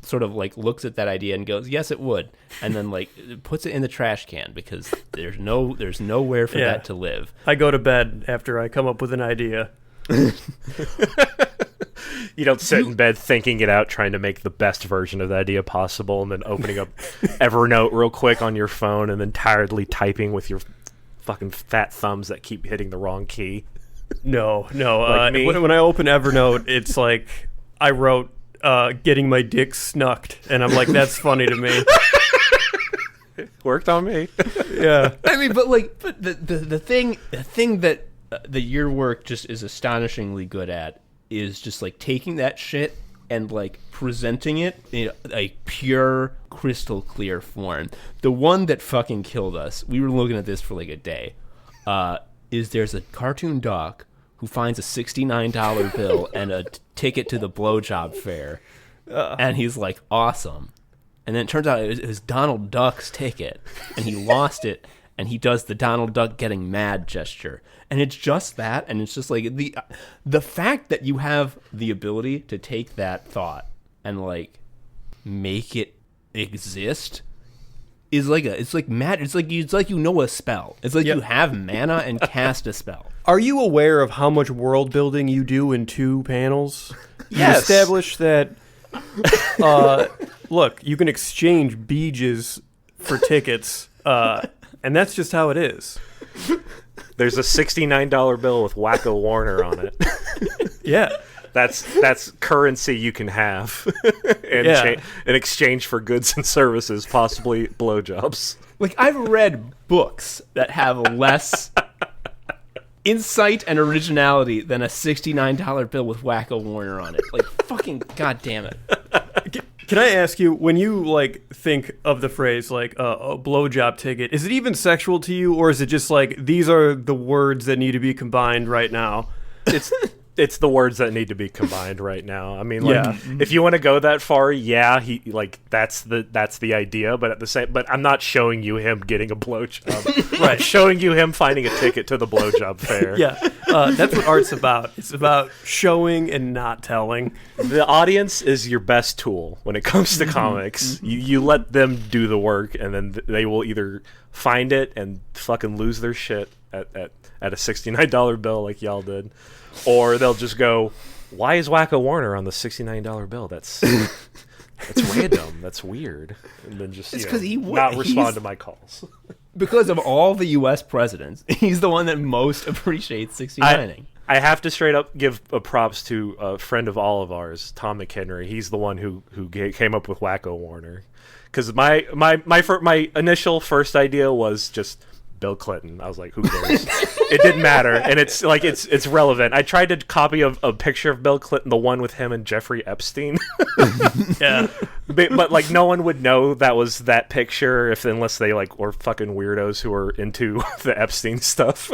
sort of like looks at that idea and goes, yes, it would, and then like puts it in the trash can because there's nowhere for that to live. I go to bed after I come up with an idea. You don't sit in bed thinking it out, trying to make the best version of the idea possible, and then opening up Evernote real quick on your phone, and then tiredly typing with your fucking fat thumbs that keep hitting the wrong key. No. Like me? When I open Evernote, it's like I wrote getting my dick snucked, and I'm like, that's funny to me. Worked on me. Yeah. I mean, but the thing that your work just is astonishingly good at is just like taking that shit and like presenting it in a pure crystal clear form. The one that fucking killed us, we were looking at this for like a day, is there's a cartoon doc who finds a $69 bill and a ticket to the blowjob fair, and he's like, awesome. And then it turns out it was Donald Duck's ticket, and he lost it, and he does the Donald Duck getting mad gesture. And it's just that, and it's just like the fact that you have the ability to take that thought and like make it exist is like it's like you know a spell. It's like you have mana and cast a spell. Are you aware of how much world building you do in 2 panels? Yes. You establish that look, you can exchange beaches for tickets, and that's just how it is. There's a $69 bill with Wacko Warner on it. Yeah. That's currency you can have in exchange for goods and services, possibly blowjobs. Like, I've read books that have less insight and originality than a $69 bill with Wacko Warner on it. Like, fucking goddamn it. Can I ask you, when you like think of the phrase like a blowjob ticket, is it even sexual to you, or is it just like these are the words that need to be combined right now? It's the words that need to be combined right now. I mean, like, if you want to go that far, he like that's the idea. But at the same, but I'm not showing you him getting a blowjob. Right, I'm showing you him finding a ticket to the blowjob fair. Yeah, that's what art's about. It's about showing and not telling. The audience is your best tool when it comes to comics. You let them do the work, and then they will either find it and fucking lose their shit at a $69 bill like y'all did. Or they'll just go, why is Wacko Warner on the $69 bill? That's random. That's weird. And then just not respond to my calls. Because of all the U.S. presidents, he's the one that most appreciates 69ing. I have to straight up give props to a friend of all of ours, Tom McHenry. He's the one who came up with Wacko Warner. Because my initial first idea was just Bill Clinton. I was like, who cares? It didn't matter, and it's like it's relevant. I tried to copy a picture of Bill Clinton, the one with him and Jeffrey Epstein. Yeah, but like no one would know that was that picture unless they like were fucking weirdos who were into the Epstein stuff.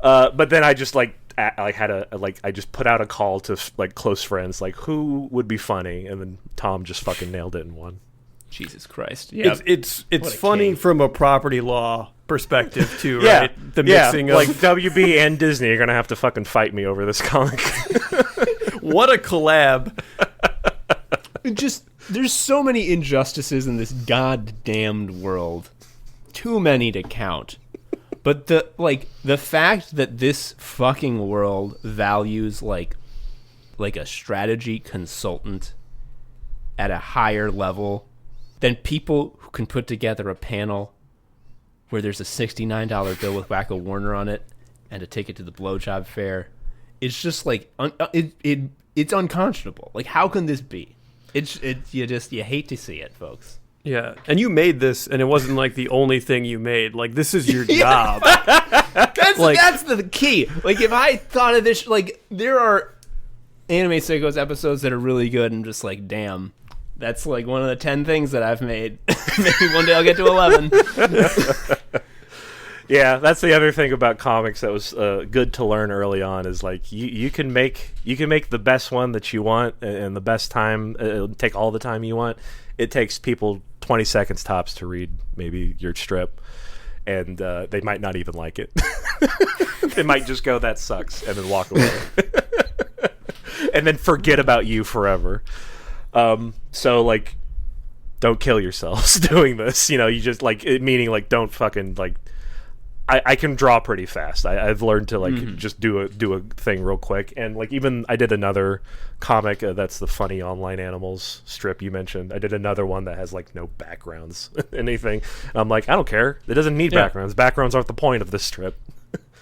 But then I just like I just put out a call to like close friends, like who would be funny, and then Tom just fucking nailed it in one. Jesus Christ! Yeah, it's funny king. From a property law perspective too, right? The mixing of like WB and Disney are gonna have to fucking fight me over this comic. What a collab! There's so many injustices in this goddamned world, too many to count. But the fact that this fucking world values like a strategy consultant at a higher level than people who can put together a panel where there's a $69 bill with Wacko Warner on it and a ticket to the blowjob fair, it's just like it's unconscionable. Like, how can this be? You hate to see it, folks. Yeah, and you made this, and it wasn't like the only thing you made. Like, this is your job. That's the key. Like, if I thought of this, like, there are Anime Sickos episodes that are really good, and just like, damn, that's like one of the 10 things that I've made. Maybe one day I'll get to 11. Yeah, that's the other thing about comics that was good to learn early on is like you can make the best one that you want and the best time. It'll take all the time you want. It takes people 20 seconds tops to read maybe your strip, and they might not even like it. They might just go, "That sucks," and then walk away, and then forget about you forever. So like, don't kill yourselves doing this. You know, you just like meaning like don't fucking like. I can draw pretty fast. I've learned to like just do a thing real quick, and like even I did another comic that's the funny online animals strip you mentioned. I did another one that has like no backgrounds, anything. And I'm like, I don't care. It doesn't need backgrounds. Backgrounds aren't the point of this strip.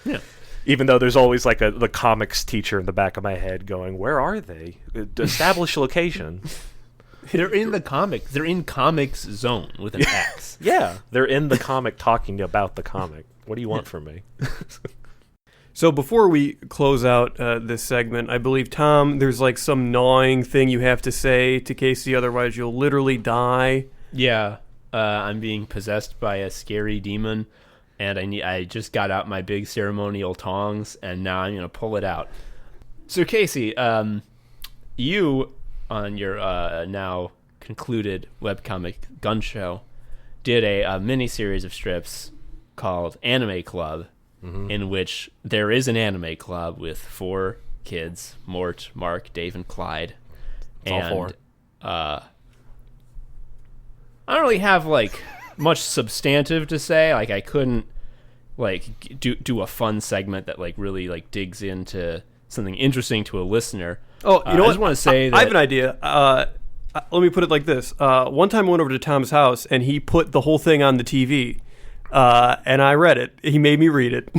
Yeah. Even though there's always like the comics teacher in the back of my head going, "Where are they? Establish location." They're in the comics. They're in comics zone with an X. Yeah, they're in the comic talking about the comic. What do you want from me? So before we close out this segment, I believe, Tom, there's like some gnawing thing you have to say to Casey, otherwise you'll literally die. Yeah, I'm being possessed by a scary demon, and I just got out my big ceremonial tongs, and now I'm going to pull it out. So Casey, you, on your now concluded webcomic Gun Show, did a mini-series of strips called Anime Club, in which there is an anime club with 4 kids, Mort, Mark, Dave, and Clyde. It's all 4. I don't really have like much substantive to say. Like, I couldn't like do a fun segment that like really like digs into something interesting to a listener. Oh, you know what? I just want to say that I have an idea. Let me put it like this. One time I went over to Tom's house, and he put the whole thing on the TV. And I read it. He made me read it.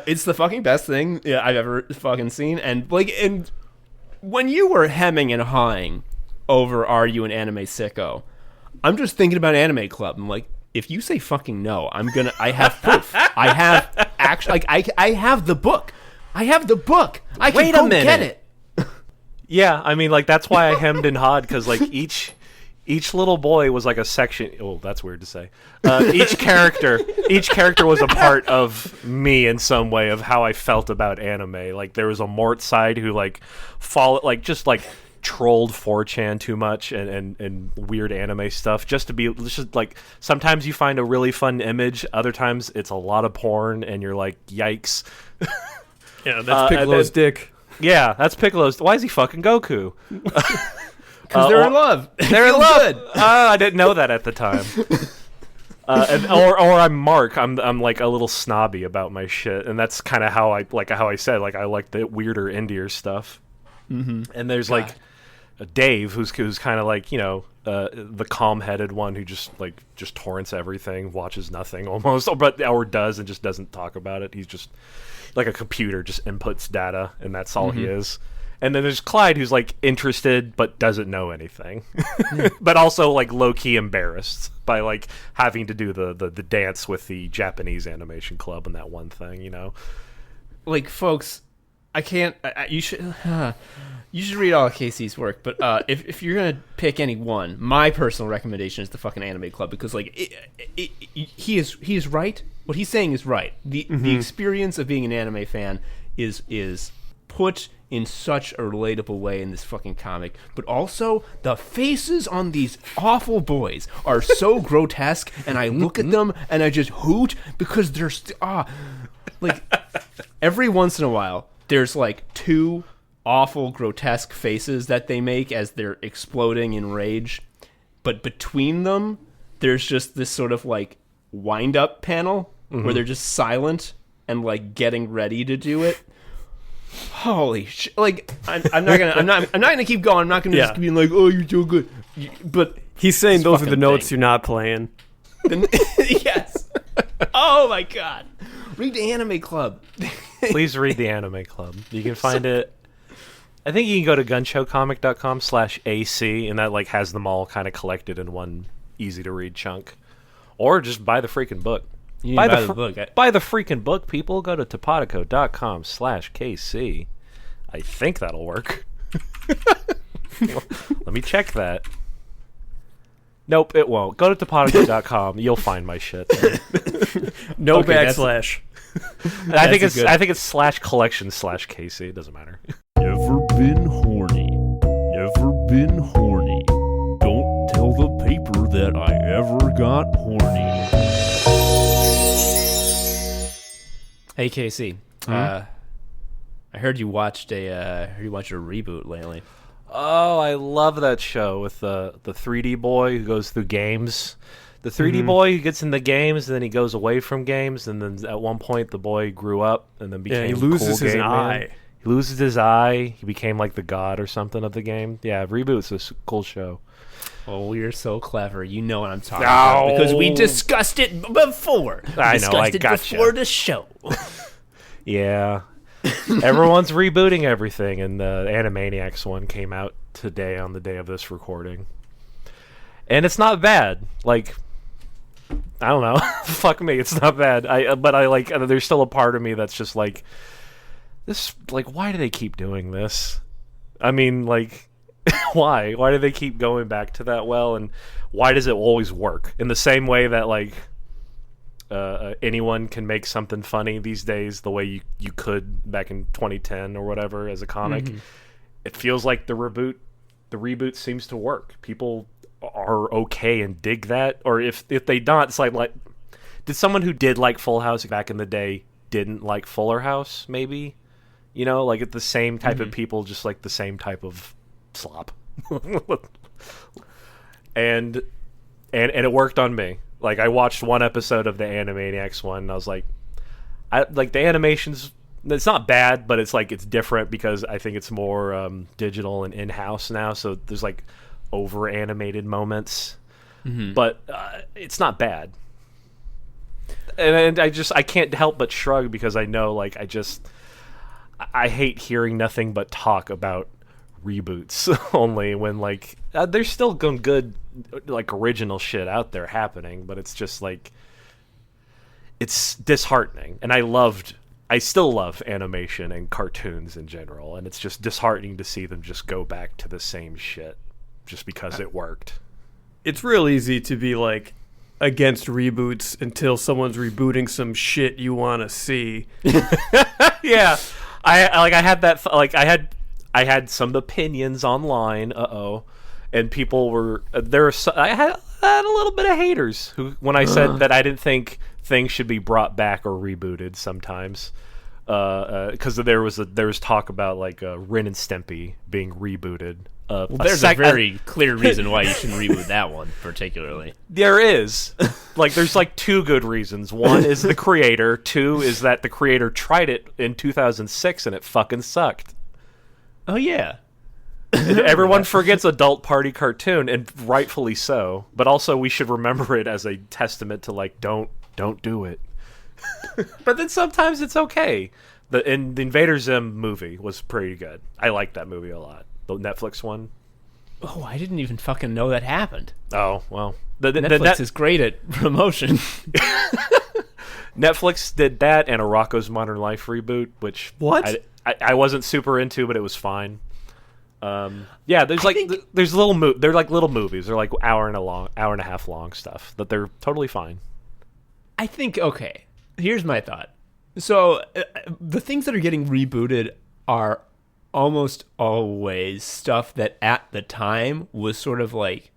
It's the fucking best thing I've ever fucking seen. And when you were hemming and hawing over "Are you an anime sicko?" I'm just thinking about Anime Club. I'm like, if you say fucking no, I have proof. I have actually, I have the book. I have the book. I can go get it. Yeah, I mean, like that's why I hemmed and hawed, because like each little boy was like a section. Oh, that's weird to say. Each character was a part of me in some way of how I felt about anime. Like there was a Mort side who just trolled 4chan too much and weird anime stuff just like sometimes you find a really fun image, other times it's a lot of porn and you're like, yikes. Yeah, that's Piccolo's dick. Yeah, that's Piccolo's. Why is he fucking Goku? Because they're in love. They're in love. I didn't know that at the time. Or I'm Mark. I'm like a little snobby about my shit, and that's kind of how I said I like the weirder, indier stuff. Mm-hmm. And there's like Dave, who's kind of like the calm-headed one who just torrents everything, watches nothing almost, or does and just doesn't talk about it. He's just like a computer, just inputs data, and that's all he is. And then there's Clyde, who's like interested but doesn't know anything, but also like low key embarrassed by like having to do the dance with the Japanese animation club and that one thing, Like, folks, I can't. You should read all of Casey's work, but if you're gonna pick any one, my personal recommendation is the fucking Anime Club, because like he is right. what he's saying is right. The experience of being an anime fan is put in such a relatable way in this fucking comic, but also the faces on these awful boys are so grotesque, and I look at them and I just hoot because they're like every once in a while there's like two awful grotesque faces that they make as they're exploding in rage, but between them there's just this sort of like wind up panel where they're just silent and like getting ready to do it. Holy shit! Like I'm not gonna keep going. I'm not gonna just be like, oh, you're so good. But he's saying those are the notes you're not playing. Yes. Oh my god! Read the Anime Club. Please read the Anime Club. You can find it. I think you can go to gunshowcomic.com/AC, and that like has them all kind of collected in one easy to read chunk, or just buy the freaking book. Buy the book. Buy the freaking book, people. Go to topodico.com/KC. I think that'll work. Let me check that. Nope, it won't. Go to topodico.com. You'll find my shit. No backslash. I think it's /collection/KC. It doesn't matter. Never been horny. Never been horny. Don't tell the paper that I ever got horny. Hey Casey, I heard you watched a reboot lately. Oh, I love that show with the 3D boy who goes through games. The 3D boy who gets in the games, and then he goes away from games, and then at one point the boy grew up and then became he loses cool his game eye. man. He loses his eye. He became like the god or something of the game. Yeah, Reboot's a cool show. Oh, you're so clever. You know what I'm talking about because we discussed it before. I know, I gotcha. Before the show. Yeah. Everyone's rebooting everything, and the Animaniacs one came out today on the day of this recording. And it's not bad. Like, I don't know. Fuck me, it's not bad. But I like, there's still a part of me that's just like, this, like, why do they keep doing this? I mean, like, why? Why do they keep going back to that well? And why does it always work? In the same way that, like, anyone can make something funny these days the way you could back in 2010 or whatever as a comic. It feels like the reboot seems to work. People are okay and dig that, or if they don't, it's like did someone who did like Full House back in the day didn't like Fuller House, maybe, you know, like it's the same type of people, just like the same type of slop. and it worked on me. Like, I watched one episode of the Animaniacs one, and I was like, the animation's, it's not bad, but it's like, it's different because I think it's more digital and in-house now, so there's like over-animated moments, but it's not bad. And I can't help but shrug because I know, like, I hate hearing nothing but talk about reboots only when, like, there's still good like original shit out there happening, but it's just like, it's disheartening. And I still love animation and cartoons in general, and it's just disheartening to see them just go back to the same shit just because it worked. It's real easy to be like against reboots until someone's rebooting some shit you want to see. Yeah, I had some opinions online. And people were I had a little bit of haters who, when I said that I didn't think things should be brought back or rebooted sometimes, because there was talk about like Ren and Stimpy being rebooted. There's a very clear reason why you shouldn't reboot that one particularly. There is, like, there's like two good reasons. One is the creator. Two is that the creator tried it in 2006 and it fucking sucked. Oh yeah. Everyone forgets Adult Party Cartoon, and rightfully so. But also, we should remember it as a testament to, like, don't do it. But then sometimes it's okay. The Invader Zim movie was pretty good. I liked that movie a lot. The Netflix one. Oh, I didn't even fucking know that happened. Oh, well. Netflix is great at promotion. Netflix did that and a Rocko's Modern Life reboot, which I wasn't super into, but it was fine. Yeah, there's there's they're like little movies. They're like hour and a half long stuff, but they're totally fine. I think, okay, Here's my thought. So the things that are getting rebooted are almost always stuff that at the time was sort of like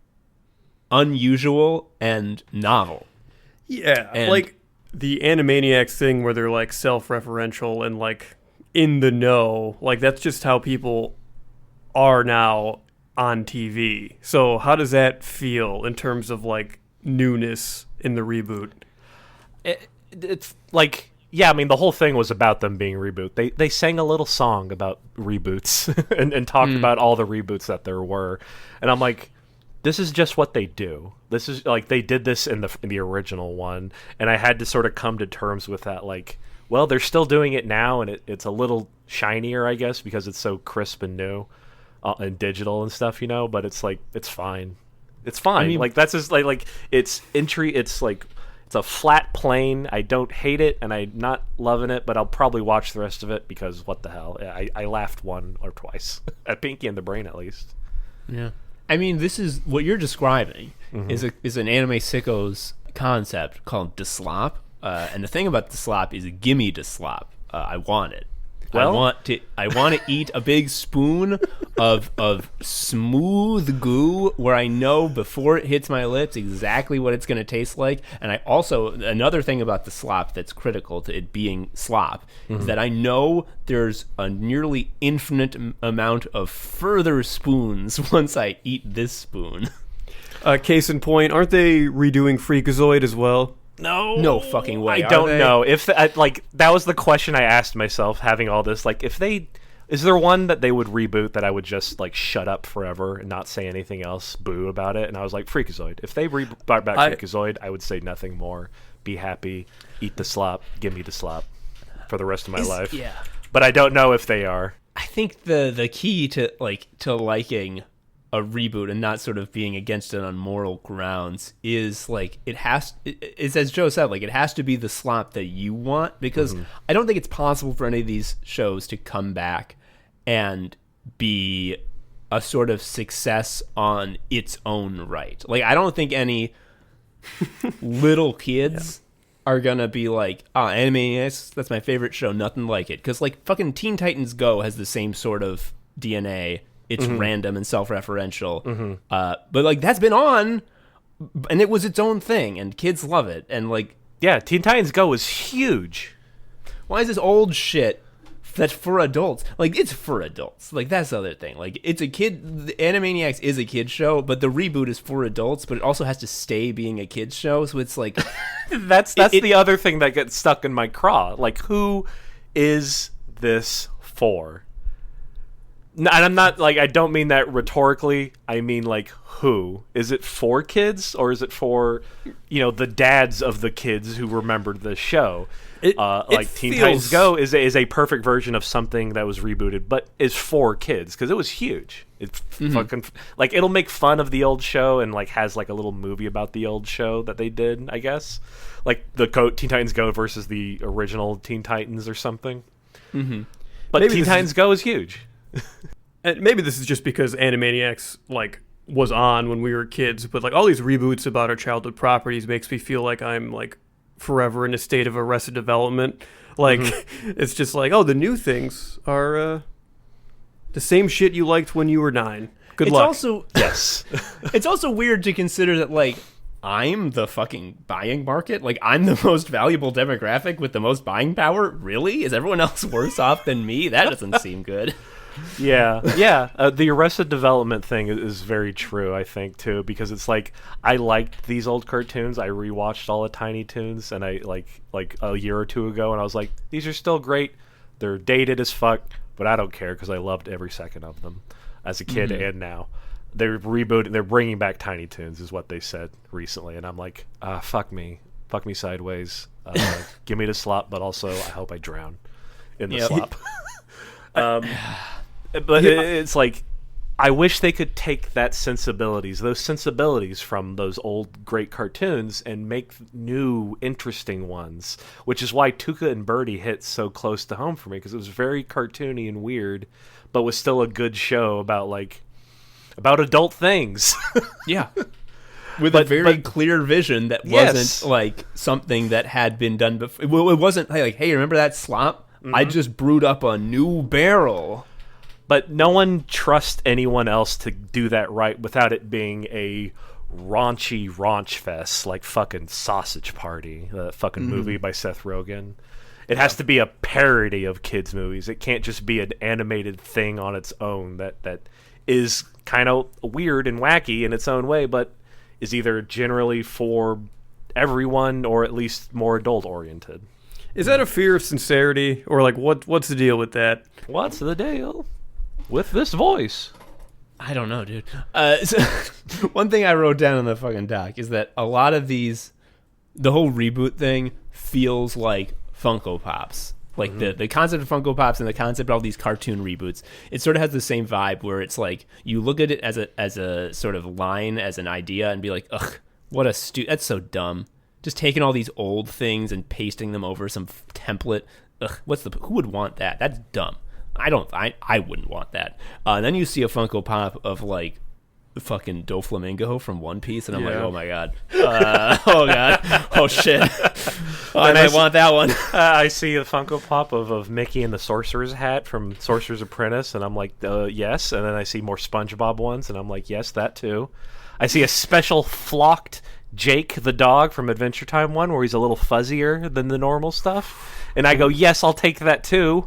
unusual and novel. Yeah, And like the Animaniacs thing where they're like self-referential and like in the know. Like that's just how people are now on TV. So how does that feel in terms of like newness in the reboot? It's like, yeah, I mean, the whole thing was about them being reboot. They sang a little song about reboots and talked about all the reboots that there were. And I'm like, this is just what they do. This is like, they did this in the original one. And I had to sort of come to terms with that. Like, well, they're still doing it now. And it's a little shinier, I guess, because it's so crisp and new and digital and stuff, you know, but it's like, it's fine. It's fine. I mean, like, that's just like it's entry. It's like, it's a flat plane. I don't hate it, and I'm not loving it, but I'll probably watch the rest of it because what the hell? I laughed one or twice at Pinky and the Brain, at least. Yeah, I mean, this is what you're describing is an anime sickos concept called de slop, and the thing about de slop is gimme de slop. I want it. Well, I want to eat a big spoon of smooth goo where I know before it hits my lips exactly what it's going to taste like. And I also, another thing about the slop that's critical to it being slop is that I know there's a nearly infinite amount of further spoons once I eat this spoon. Case in point, aren't they redoing Freakazoid as well? No fucking way. I don't know if like that was the question I asked myself having all this. Like, if they, is there one that they would reboot that I would just like shut up forever and not say anything else, boo about it? And I was like, Freakazoid. If they brought back Freakazoid, I would say nothing more. Be happy, eat the slop, give me the slop for the rest of my life. Yeah, but I don't know if they are. I think the key to liking a reboot and not sort of being against it on moral grounds is like it's as Joe said, like it has to be the slop that you want, because I don't think it's possible for any of these shows to come back and be a sort of success on its own right. Like, I don't think any little kids are gonna be like, Animaniacs, that's my favorite show, nothing like it, because like fucking Teen Titans Go has the same sort of DNA. It's random and self-referential. But, like, that's been on, and it was its own thing, and kids love it. And, like... Yeah, Teen Titans Go is huge. Why is this old shit that's for adults? Like, it's for adults. Like, that's the other thing. Like, it's a kid... The Animaniacs is a kid's show, but the reboot is for adults, but it also has to stay being a kid's show, so it's like... that's the other thing that gets stuck in my craw. Like, who is this for? And I'm not, like, I don't mean that rhetorically. I mean, like, who? Is it for kids, or is it for, you know, the dads of the kids who remembered the show? Like, Teen Titans Go is a perfect version of something that was rebooted, but is for kids, because it was huge. It's fucking, like, it'll make fun of the old show and, like, has, like, a little movie about the old show that they did, I guess. Like, the Teen Titans Go versus the original Teen Titans or something. But maybe Teen Titans Go is huge. And maybe this is just because Animaniacs like was on when we were kids, but like all these reboots about our childhood properties makes me feel like I'm like forever in a state of Arrested Development. Like it's just like, oh, the new things are the same shit you liked when you were 9. Good luck. Also, yes. It's also weird to consider that like I'm the fucking buying market. Like, I'm the most valuable demographic with the most buying power. Really? Is everyone else worse off than me? That doesn't seem good. Yeah. The Arrested Development thing is very true, I think, too, because it's like I liked these old cartoons. I rewatched all the Tiny Toons, and I like a year or two ago, and I was like, these are still great. They're dated as fuck, but I don't care because I loved every second of them as a kid and now. They're rebooting. They're bringing back Tiny Toons, is what they said recently, and I'm like, fuck me sideways. Give me the slop, but also I hope I drown in the slop. But it's like, I wish they could take those sensibilities from those old great cartoons and make new, interesting ones, which is why Tuca and Birdie hit so close to home for me, because it was very cartoony and weird, but was still a good show about adult things. Yeah. with a very clear vision that wasn't like something that had been done before. It wasn't like, hey, remember that slop? I just brewed up a new barrel. But no one trusts anyone else to do that right without it being a raunchy raunch fest like fucking Sausage Party, the fucking movie by Seth Rogen. It has to be a parody of kids' movies. It can't just be an animated thing on its own that is kind of weird and wacky in its own way, but is either generally for everyone or at least more adult-oriented. Is that a fear of sincerity, or like what's the deal with that? What's the deal with this voice? I don't know, dude. So one thing I wrote down in the fucking doc is that a lot of the whole reboot thing feels like Funko Pops. Like the concept of Funko Pops and the concept of all these cartoon reboots, it sort of has the same vibe where it's like you look at it as a sort of line, as an idea, and be like, ugh, what that's so dumb. Just taking all these old things and pasting them over some template. Ugh, who would want that? That's dumb. I wouldn't want that. And then you see a Funko Pop of like the fucking Doflamingo from One Piece, and I'm like, oh my god, oh god, oh shit, I might want that one. I see a Funko Pop of Mickey in the Sorcerer's hat from Sorcerer's Apprentice, and I'm like, yes. And then I see more SpongeBob ones, and I'm like, yes, that too. I see a special flocked Jake the dog from Adventure Time one where he's a little fuzzier than the normal stuff, and I go, yes, I'll take that too.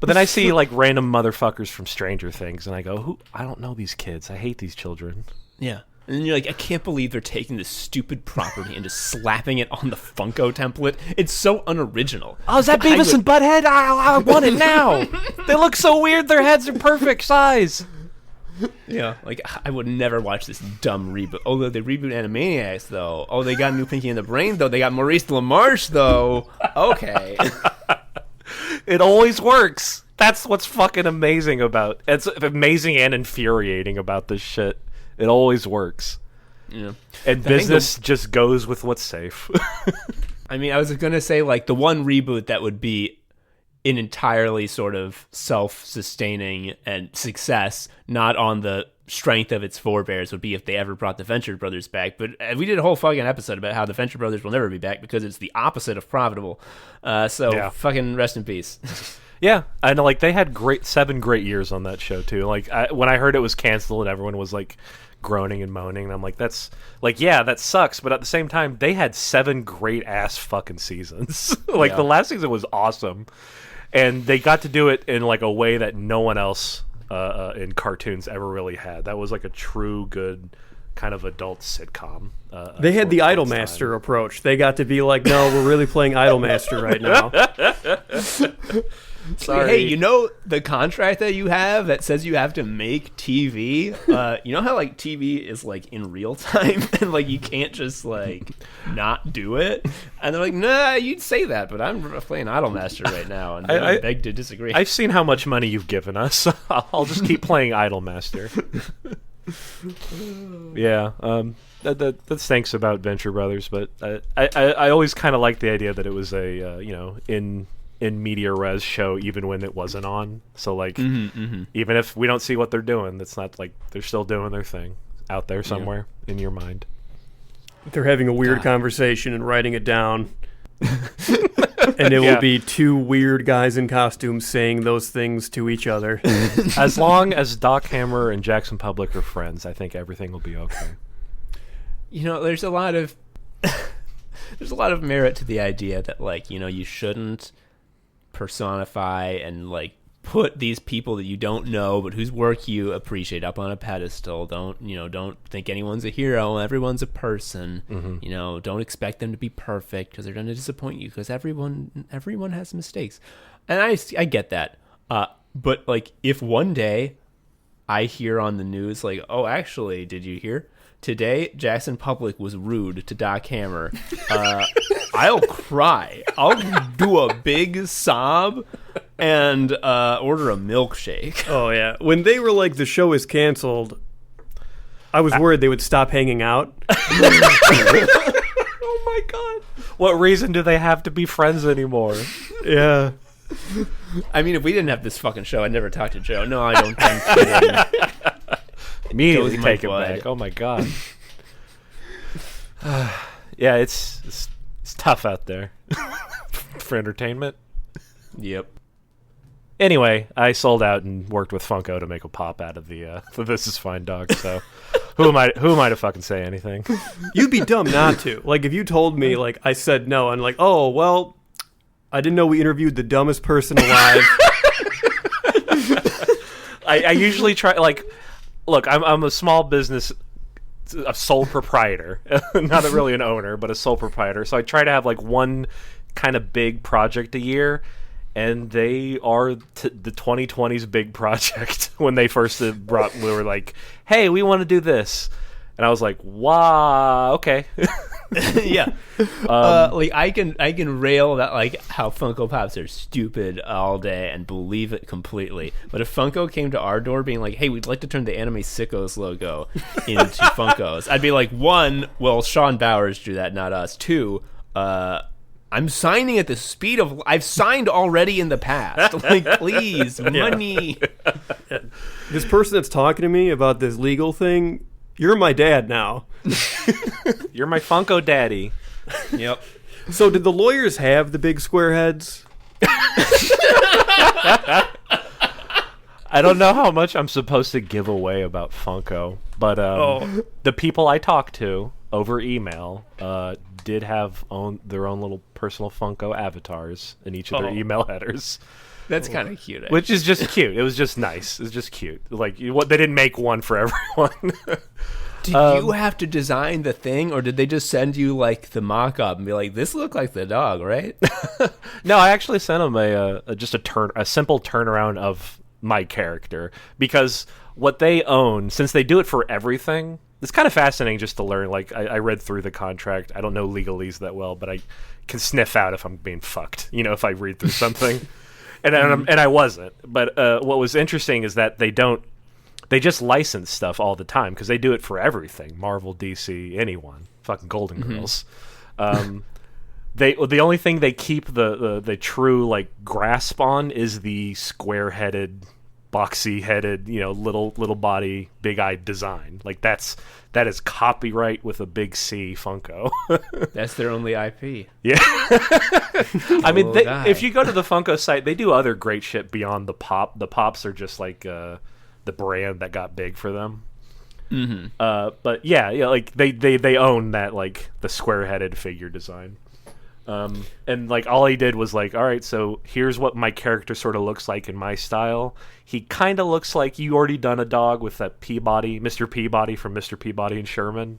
But then I see like random motherfuckers from Stranger Things, and I go, I don't know these kids. I hate these children. Yeah. And then you're like, I can't believe they're taking this stupid property and just slapping it on the Funko template. It's so unoriginal. Oh, is that Beavis and Butthead? I want it now. They look so weird. Their heads are perfect size. Yeah, like I would never watch this dumb reboot. Although they reboot Animaniacs, though. Oh, they got new Pinky in the Brain, though. They got Maurice LaMarche, though. Okay. It always works. That's what's fucking amazing about it. It's amazing and infuriating about this shit. It always works. Yeah. And business just goes with what's safe. I mean, I was going to say, like, the one reboot that would be an entirely sort of self-sustaining and success, not on the strength of its forebears, would be if they ever brought the Venture Brothers back. But we did a whole fucking episode about how the Venture Brothers will never be back because it's the opposite of profitable. Fucking rest in peace. Yeah, I know. Like, they had 7 great years on that show too. Like, when I heard it was canceled, and everyone was like groaning and moaning, and I'm like, that's like, yeah, that sucks. But at the same time, they had 7 great ass fucking seasons. Like, the last season was awesome, and they got to do it in like a way that no one else in cartoons ever really had. That was like a true good kind of adult sitcom. They had the Idolmaster approach. They got to be like, no, we're really playing Idolmaster right now. Sorry. Hey, you know the contract that you have that says you have to make TV? You know how like TV is like in real time and like you can't just like not do it? And they're like, nah, you'd say that, but I'm playing Idolmaster right now, and I beg to disagree. I've seen how much money you've given us. I'll just keep playing Idolmaster. Yeah, that stinks about Venture Brothers, but I always kind of liked the idea that it was a in media res show even when it wasn't on. So like even if we don't see what they're doing, that's not like they're still doing their thing out there somewhere in your mind. They're having a weird conversation and writing it down. And it will be 2 weird guys in costumes saying those things to each other. As long as Doc Hammer and Jackson Public are friends, I think everything will be okay. You know, there's a lot of merit to the idea that like, you know, you shouldn't personify and like put these people that you don't know but whose work you appreciate up on a pedestal. Don't think anyone's a hero. Everyone's a person. You know, don't expect them to be perfect because they're going to disappoint you, because everyone has mistakes. And I get that. But like, if one day I hear on the news like, oh, actually, did you hear today Jackson Public was rude to Doc Hammer, I'll cry. I'll do a big sob and order a milkshake. Oh yeah, when they were like, the show is canceled, I was worried they would stop hanging out. Oh my god, what reason do they have to be friends anymore? Yeah, I mean, if we didn't have this fucking show, I'd never talk to Joe. No, I don't think. Immediately take it back. Oh my god. Yeah, it's tough out there for entertainment. Yep. Anyway, I sold out and worked with Funko to make a pop out of the This Is Fine dog. So who am I to fucking say anything? You'd be dumb not to. Like, if you told me, like, I said no, and like, oh, well, I didn't know we interviewed the dumbest person alive. I usually try, like, look, I'm a small business, a sole proprietor. Not really an owner, but a sole proprietor. So I try to have, like, one kind of big project a year. And they are the 2020's big project. When they first we were like, hey, we want to do this. And I was like, wow, okay. Yeah. Like I can rail about like how Funko Pops are stupid all day and believe it completely. But if Funko came to our door being like, hey, we'd like to turn the anime Sickos logo into Funkos, I'd be like, one, well, Sean Bowers drew that, not us. Two, I'm signing at the speed of... I've signed already in the past. Like, please, money. This person that's talking to me about this legal thing, you're my dad now. You're my Funko daddy. Yep. So did the lawyers have the big square heads? I don't know how much I'm supposed to give away about Funko, but the people I talked to over email did have their own little personal Funko avatars in each of their email headers. That's kind of cute. Actually. Which is just cute. It was just nice. It was just cute. Like, they didn't make one for everyone. Did you have to design the thing, or did they just send you like the mock-up and be like, "This looked like the dog, right?" No, I actually sent them a simple turnaround of my character, because what they own, since they do it for everything, it's kind of fascinating just to learn. Like, I read through the contract. I don't know legalese that well, but I can sniff out if I'm being fucked. You know, if I read through something, and I wasn't. But what was interesting is that they just license stuff all the time because they do it for everything. Marvel, DC, anyone, fucking Golden Girls. The only thing they keep the true like grasp on is the square-headed, boxy-headed, little body, big-eyed design. Like that is copyright with a big C, Funko. That's their only IP. Yeah. I mean, if you go to the Funko site, they do other great shit beyond the pop. The pops are just like the brand that got big for them. Mm-hmm. But yeah, like they own that, like the square-headed figure design. And like all he did was like, all right, so here's what my character sort of looks like in my style. He kind of looks like you already done a dog with that Peabody, Mr. Peabody from Mr. Peabody and Sherman.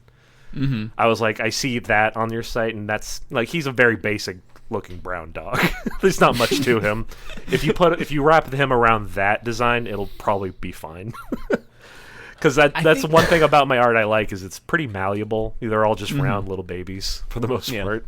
Mm-hmm. I was like, I see that on your site, and that's like, he's a very basic looking brown dog. There's not much to him. If you wrap him around that design, it'll probably be fine. Because that's one thing about my art I like, is it's pretty malleable. They're all just round little babies for the most part.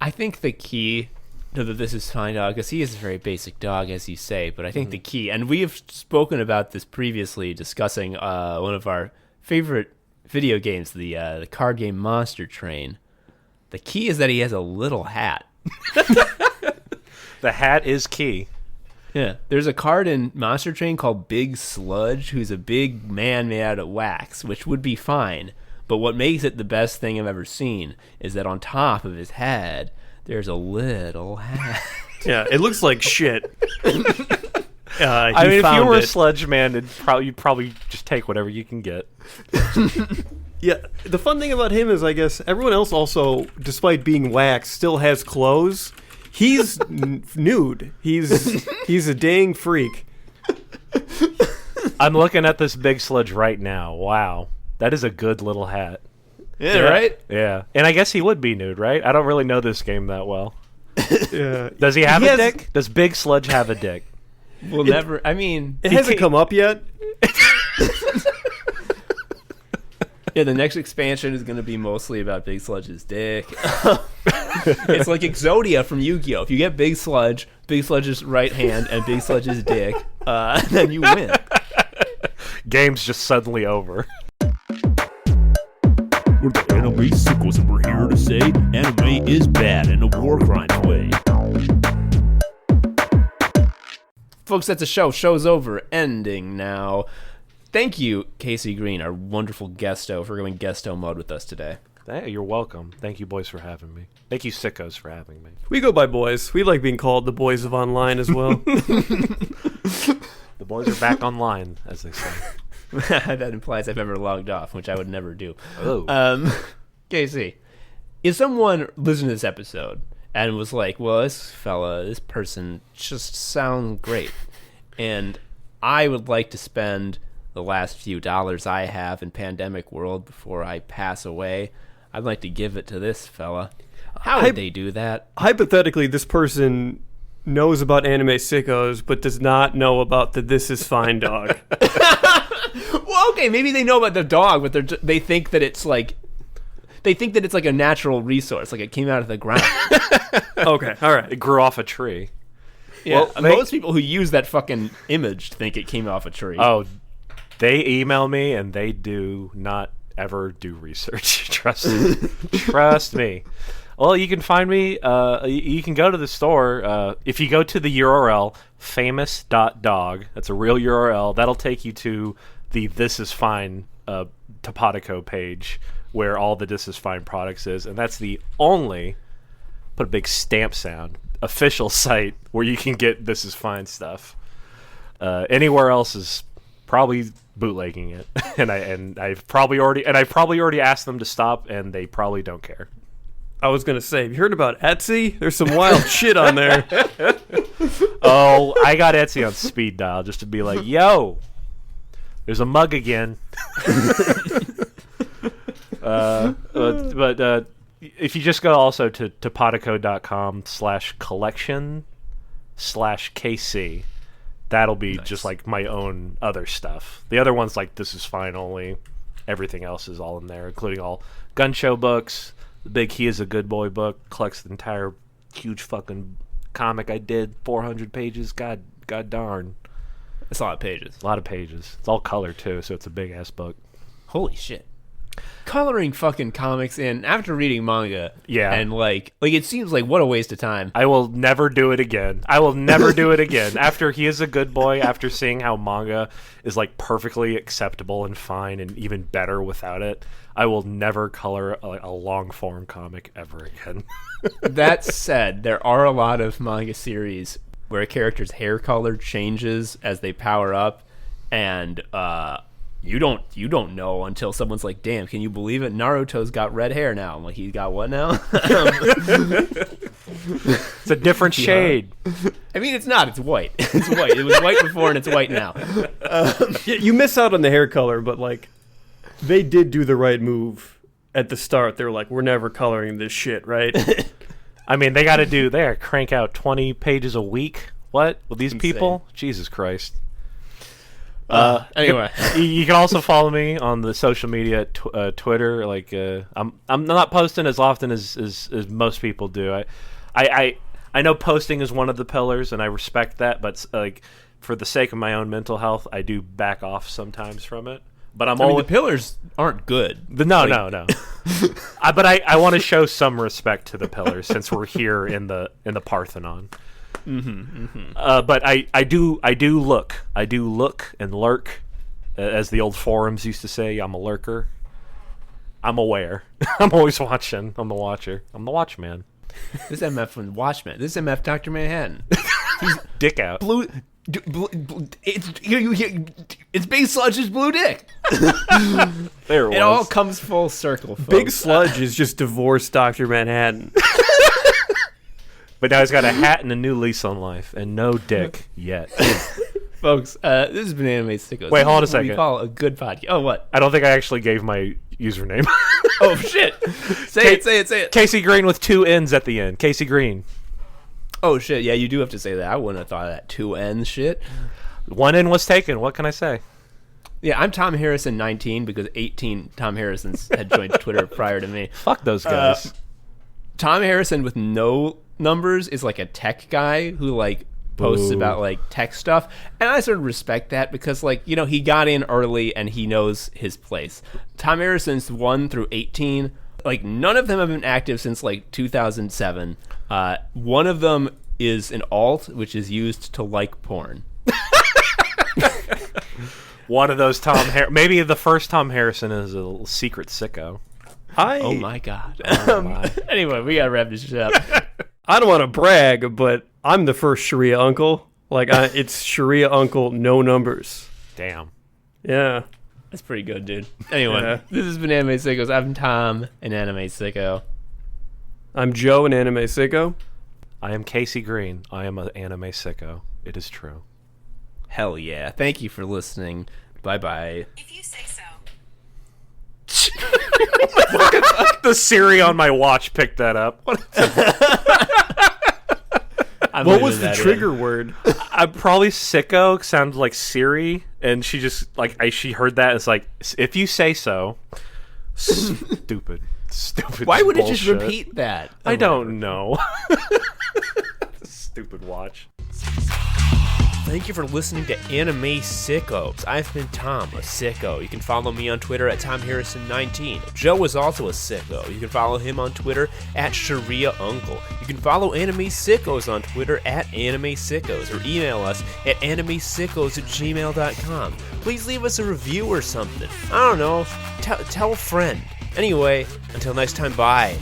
I think the key to the This Is Fine dog, because he is a very basic dog, as you say, but I think the key, and we have spoken about this previously, discussing one of our favorite video games, the card game Monster Train. The key is that he has a little hat. The hat is key. Yeah, there's a card in Monster Train called Big Sludge, who's a big man made out of wax, which would be fine. But what makes it the best thing I've ever seen is that on top of his head, there's a little hat. Yeah, it looks like shit. I mean, if you were a sludge man, you'd probably just take whatever you can get. Yeah, the fun thing about him is, I guess, everyone else also, despite being wax, still has clothes. He's nude. He's a dang freak. I'm looking at this Big Sludge right now. Wow. That is a good little hat. Yeah, right? Yeah. And I guess he would be nude, right? I don't really know this game that well. Yeah. Does he have a dick? Does Big Sludge have a dick? We'll never... I mean... It hasn't come up yet. Yeah, the next expansion is going to be mostly about Big Sludge's dick. It's like Exodia from Yu-Gi-Oh! If you get Big Sludge's right hand, and Big Sludge's dick, then you win. Game's just suddenly over. We're the anime Sickos, and we're here to say anime is bad in a war crimes way. Folks, that's a show. Show's over. Ending now. Thank you, Casey Green, our wonderful Guesto, for going Guesto mode with us today. Hey, you're welcome. Thank you, boys, for having me. Thank you, Sickos, for having me. We go by boys. We like being called the boys of online as well. The boys are back online, as they say. That implies I've ever logged off, which I would never do. Oh. Casey, if someone listened to this episode and was like, well, this person just sounds great, and I would like to spend the last few dollars I have in pandemic world before I pass away, I'd like to give it to this fella. How would they do that? Hypothetically, this person knows about anime Sickos, but does not know about the This Is Fine dog. Well, okay, maybe they know about the dog, but they think that it's like a natural resource, like it came out of the ground. Okay, all right. It grew off a tree. Yeah, well, most people who use that fucking image think it came off a tree. Oh, they email me and they do not ever do research. Trust me. Trust me. Well, you can find me. You can go to the store. If you go to the URL famous.dog, that's a real URL. That'll take you to the This Is Fine Topodico page where all the This Is Fine products is, and that's the only, put a big stamp sound, official site where you can get This Is Fine stuff. Anywhere else is probably bootlegging it, and I've probably already asked them to stop, and they probably don't care. I was going to say, have you heard about Etsy? There's some wild shit on there. Oh, I got Etsy on speed dial just to be like, yo, there's a mug again. But if you just go also to topodico.com/collection/KC, that'll be nice. Just like my own other stuff. The other one's like This Is Fine only. Everything else is all in there, including all gun show books. The big He Is a Good Boy book collects the entire huge fucking comic I did, 400 pages. God darn. That's a lot of pages. A lot of pages. It's all color too, so it's a big ass book. Holy shit. Coloring fucking comics in after reading manga. Yeah. And like it seems like what a waste of time. I will never do it again. After He Is a Good Boy, after seeing how manga is like perfectly acceptable and fine and even better without it, I will never color a long form comic ever again. That said, there are a lot of manga series where a character's hair color changes as they power up, and you don't know until someone's like, damn, can you believe it? Naruto's got red hair now. I'm like, he's got what now? It's a different shade. I mean, it's not. It's white. It's white. It was white before, and it's white now. You miss out on the hair color, but like, they did do the right move at the start. They were like, we're never coloring this shit, right? I mean, they crank out 20 pages a week. What? With these people? Jesus Christ. Anyway, you can also follow me on the social media, Twitter. Like, I'm not posting as often as most people do. I know posting is one of the pillars, and I respect that. But like, for the sake of my own mental health, I do back off sometimes from it. But I mean, the pillars aren't good. No. But I want to show some respect to the pillars since we're here in the Parthenon. But I do look and lurk, as the old forums used to say. I'm a lurker. I'm aware. I'm always watching. I'm the watcher. I'm the watchman. This MF from Watchmen. This MF Dr. Manhattan. He's dick out. Blue it's Big Sludge's blue dick. There it was. It all comes full circle, folks. Big Sludge is just divorced Dr. Manhattan. But now he's got a hat and a new lease on life, and no dick yet. Folks, this has been Anime Sickos. Wait, hold on a second. We call a good podcast. Oh, what? I don't think I actually gave my username. Oh, shit. Say it. Casey Green with 2 N's at the end. Casey Green. Oh, shit. Yeah, you do have to say that. I wouldn't have thought of that 2 N's shit. 1 N was taken. What can I say? Yeah, I'm Tom Harrison 19 because 18 Tom Harrisons had joined Twitter prior to me. Fuck those guys. Tom Harrison with no numbers is like a tech guy who like posts about like tech stuff, and I sort of respect that because like, you know, he got in early and he knows his place. Tom Harrison's 1 through 18, like none of them have been active since like 2007. One of them is an alt which is used to like porn. One of those maybe the first Tom Harrison is a little secret sicko. Oh my god. Anyway, we gotta wrap this shit up. I don't want to brag, but I'm the first Sharia uncle. Like, it's Sharia uncle, no numbers. Damn. Yeah. That's pretty good, dude. Anyway, This has been Anime Sickos. I'm Tom, an anime sicko. I'm Joe, an anime sicko. I am Casey Green. I am an anime sicko. It is true. Hell yeah. Thank you for listening. Bye-bye. If you say so. The Siri on my watch picked that up. What was the trigger word? I'm probably sicko. Sounds like Siri, and she just she heard that. And it's like, if you say so. Stupid. Why would bullshit. it just repeat that? I don't know. Stupid watch. Thank you for listening to Anime Sickos. I've been Tom, a sicko. You can follow me on Twitter at TomHarrison19. Joe is also a sicko. You can follow him on Twitter at Sharia Uncle. You can follow Anime Sickos on Twitter at Anime Sickos, or email us at animesickos@gmail.com. Please leave us a review or something. I don't know. Tell a friend. Anyway, until next time, bye.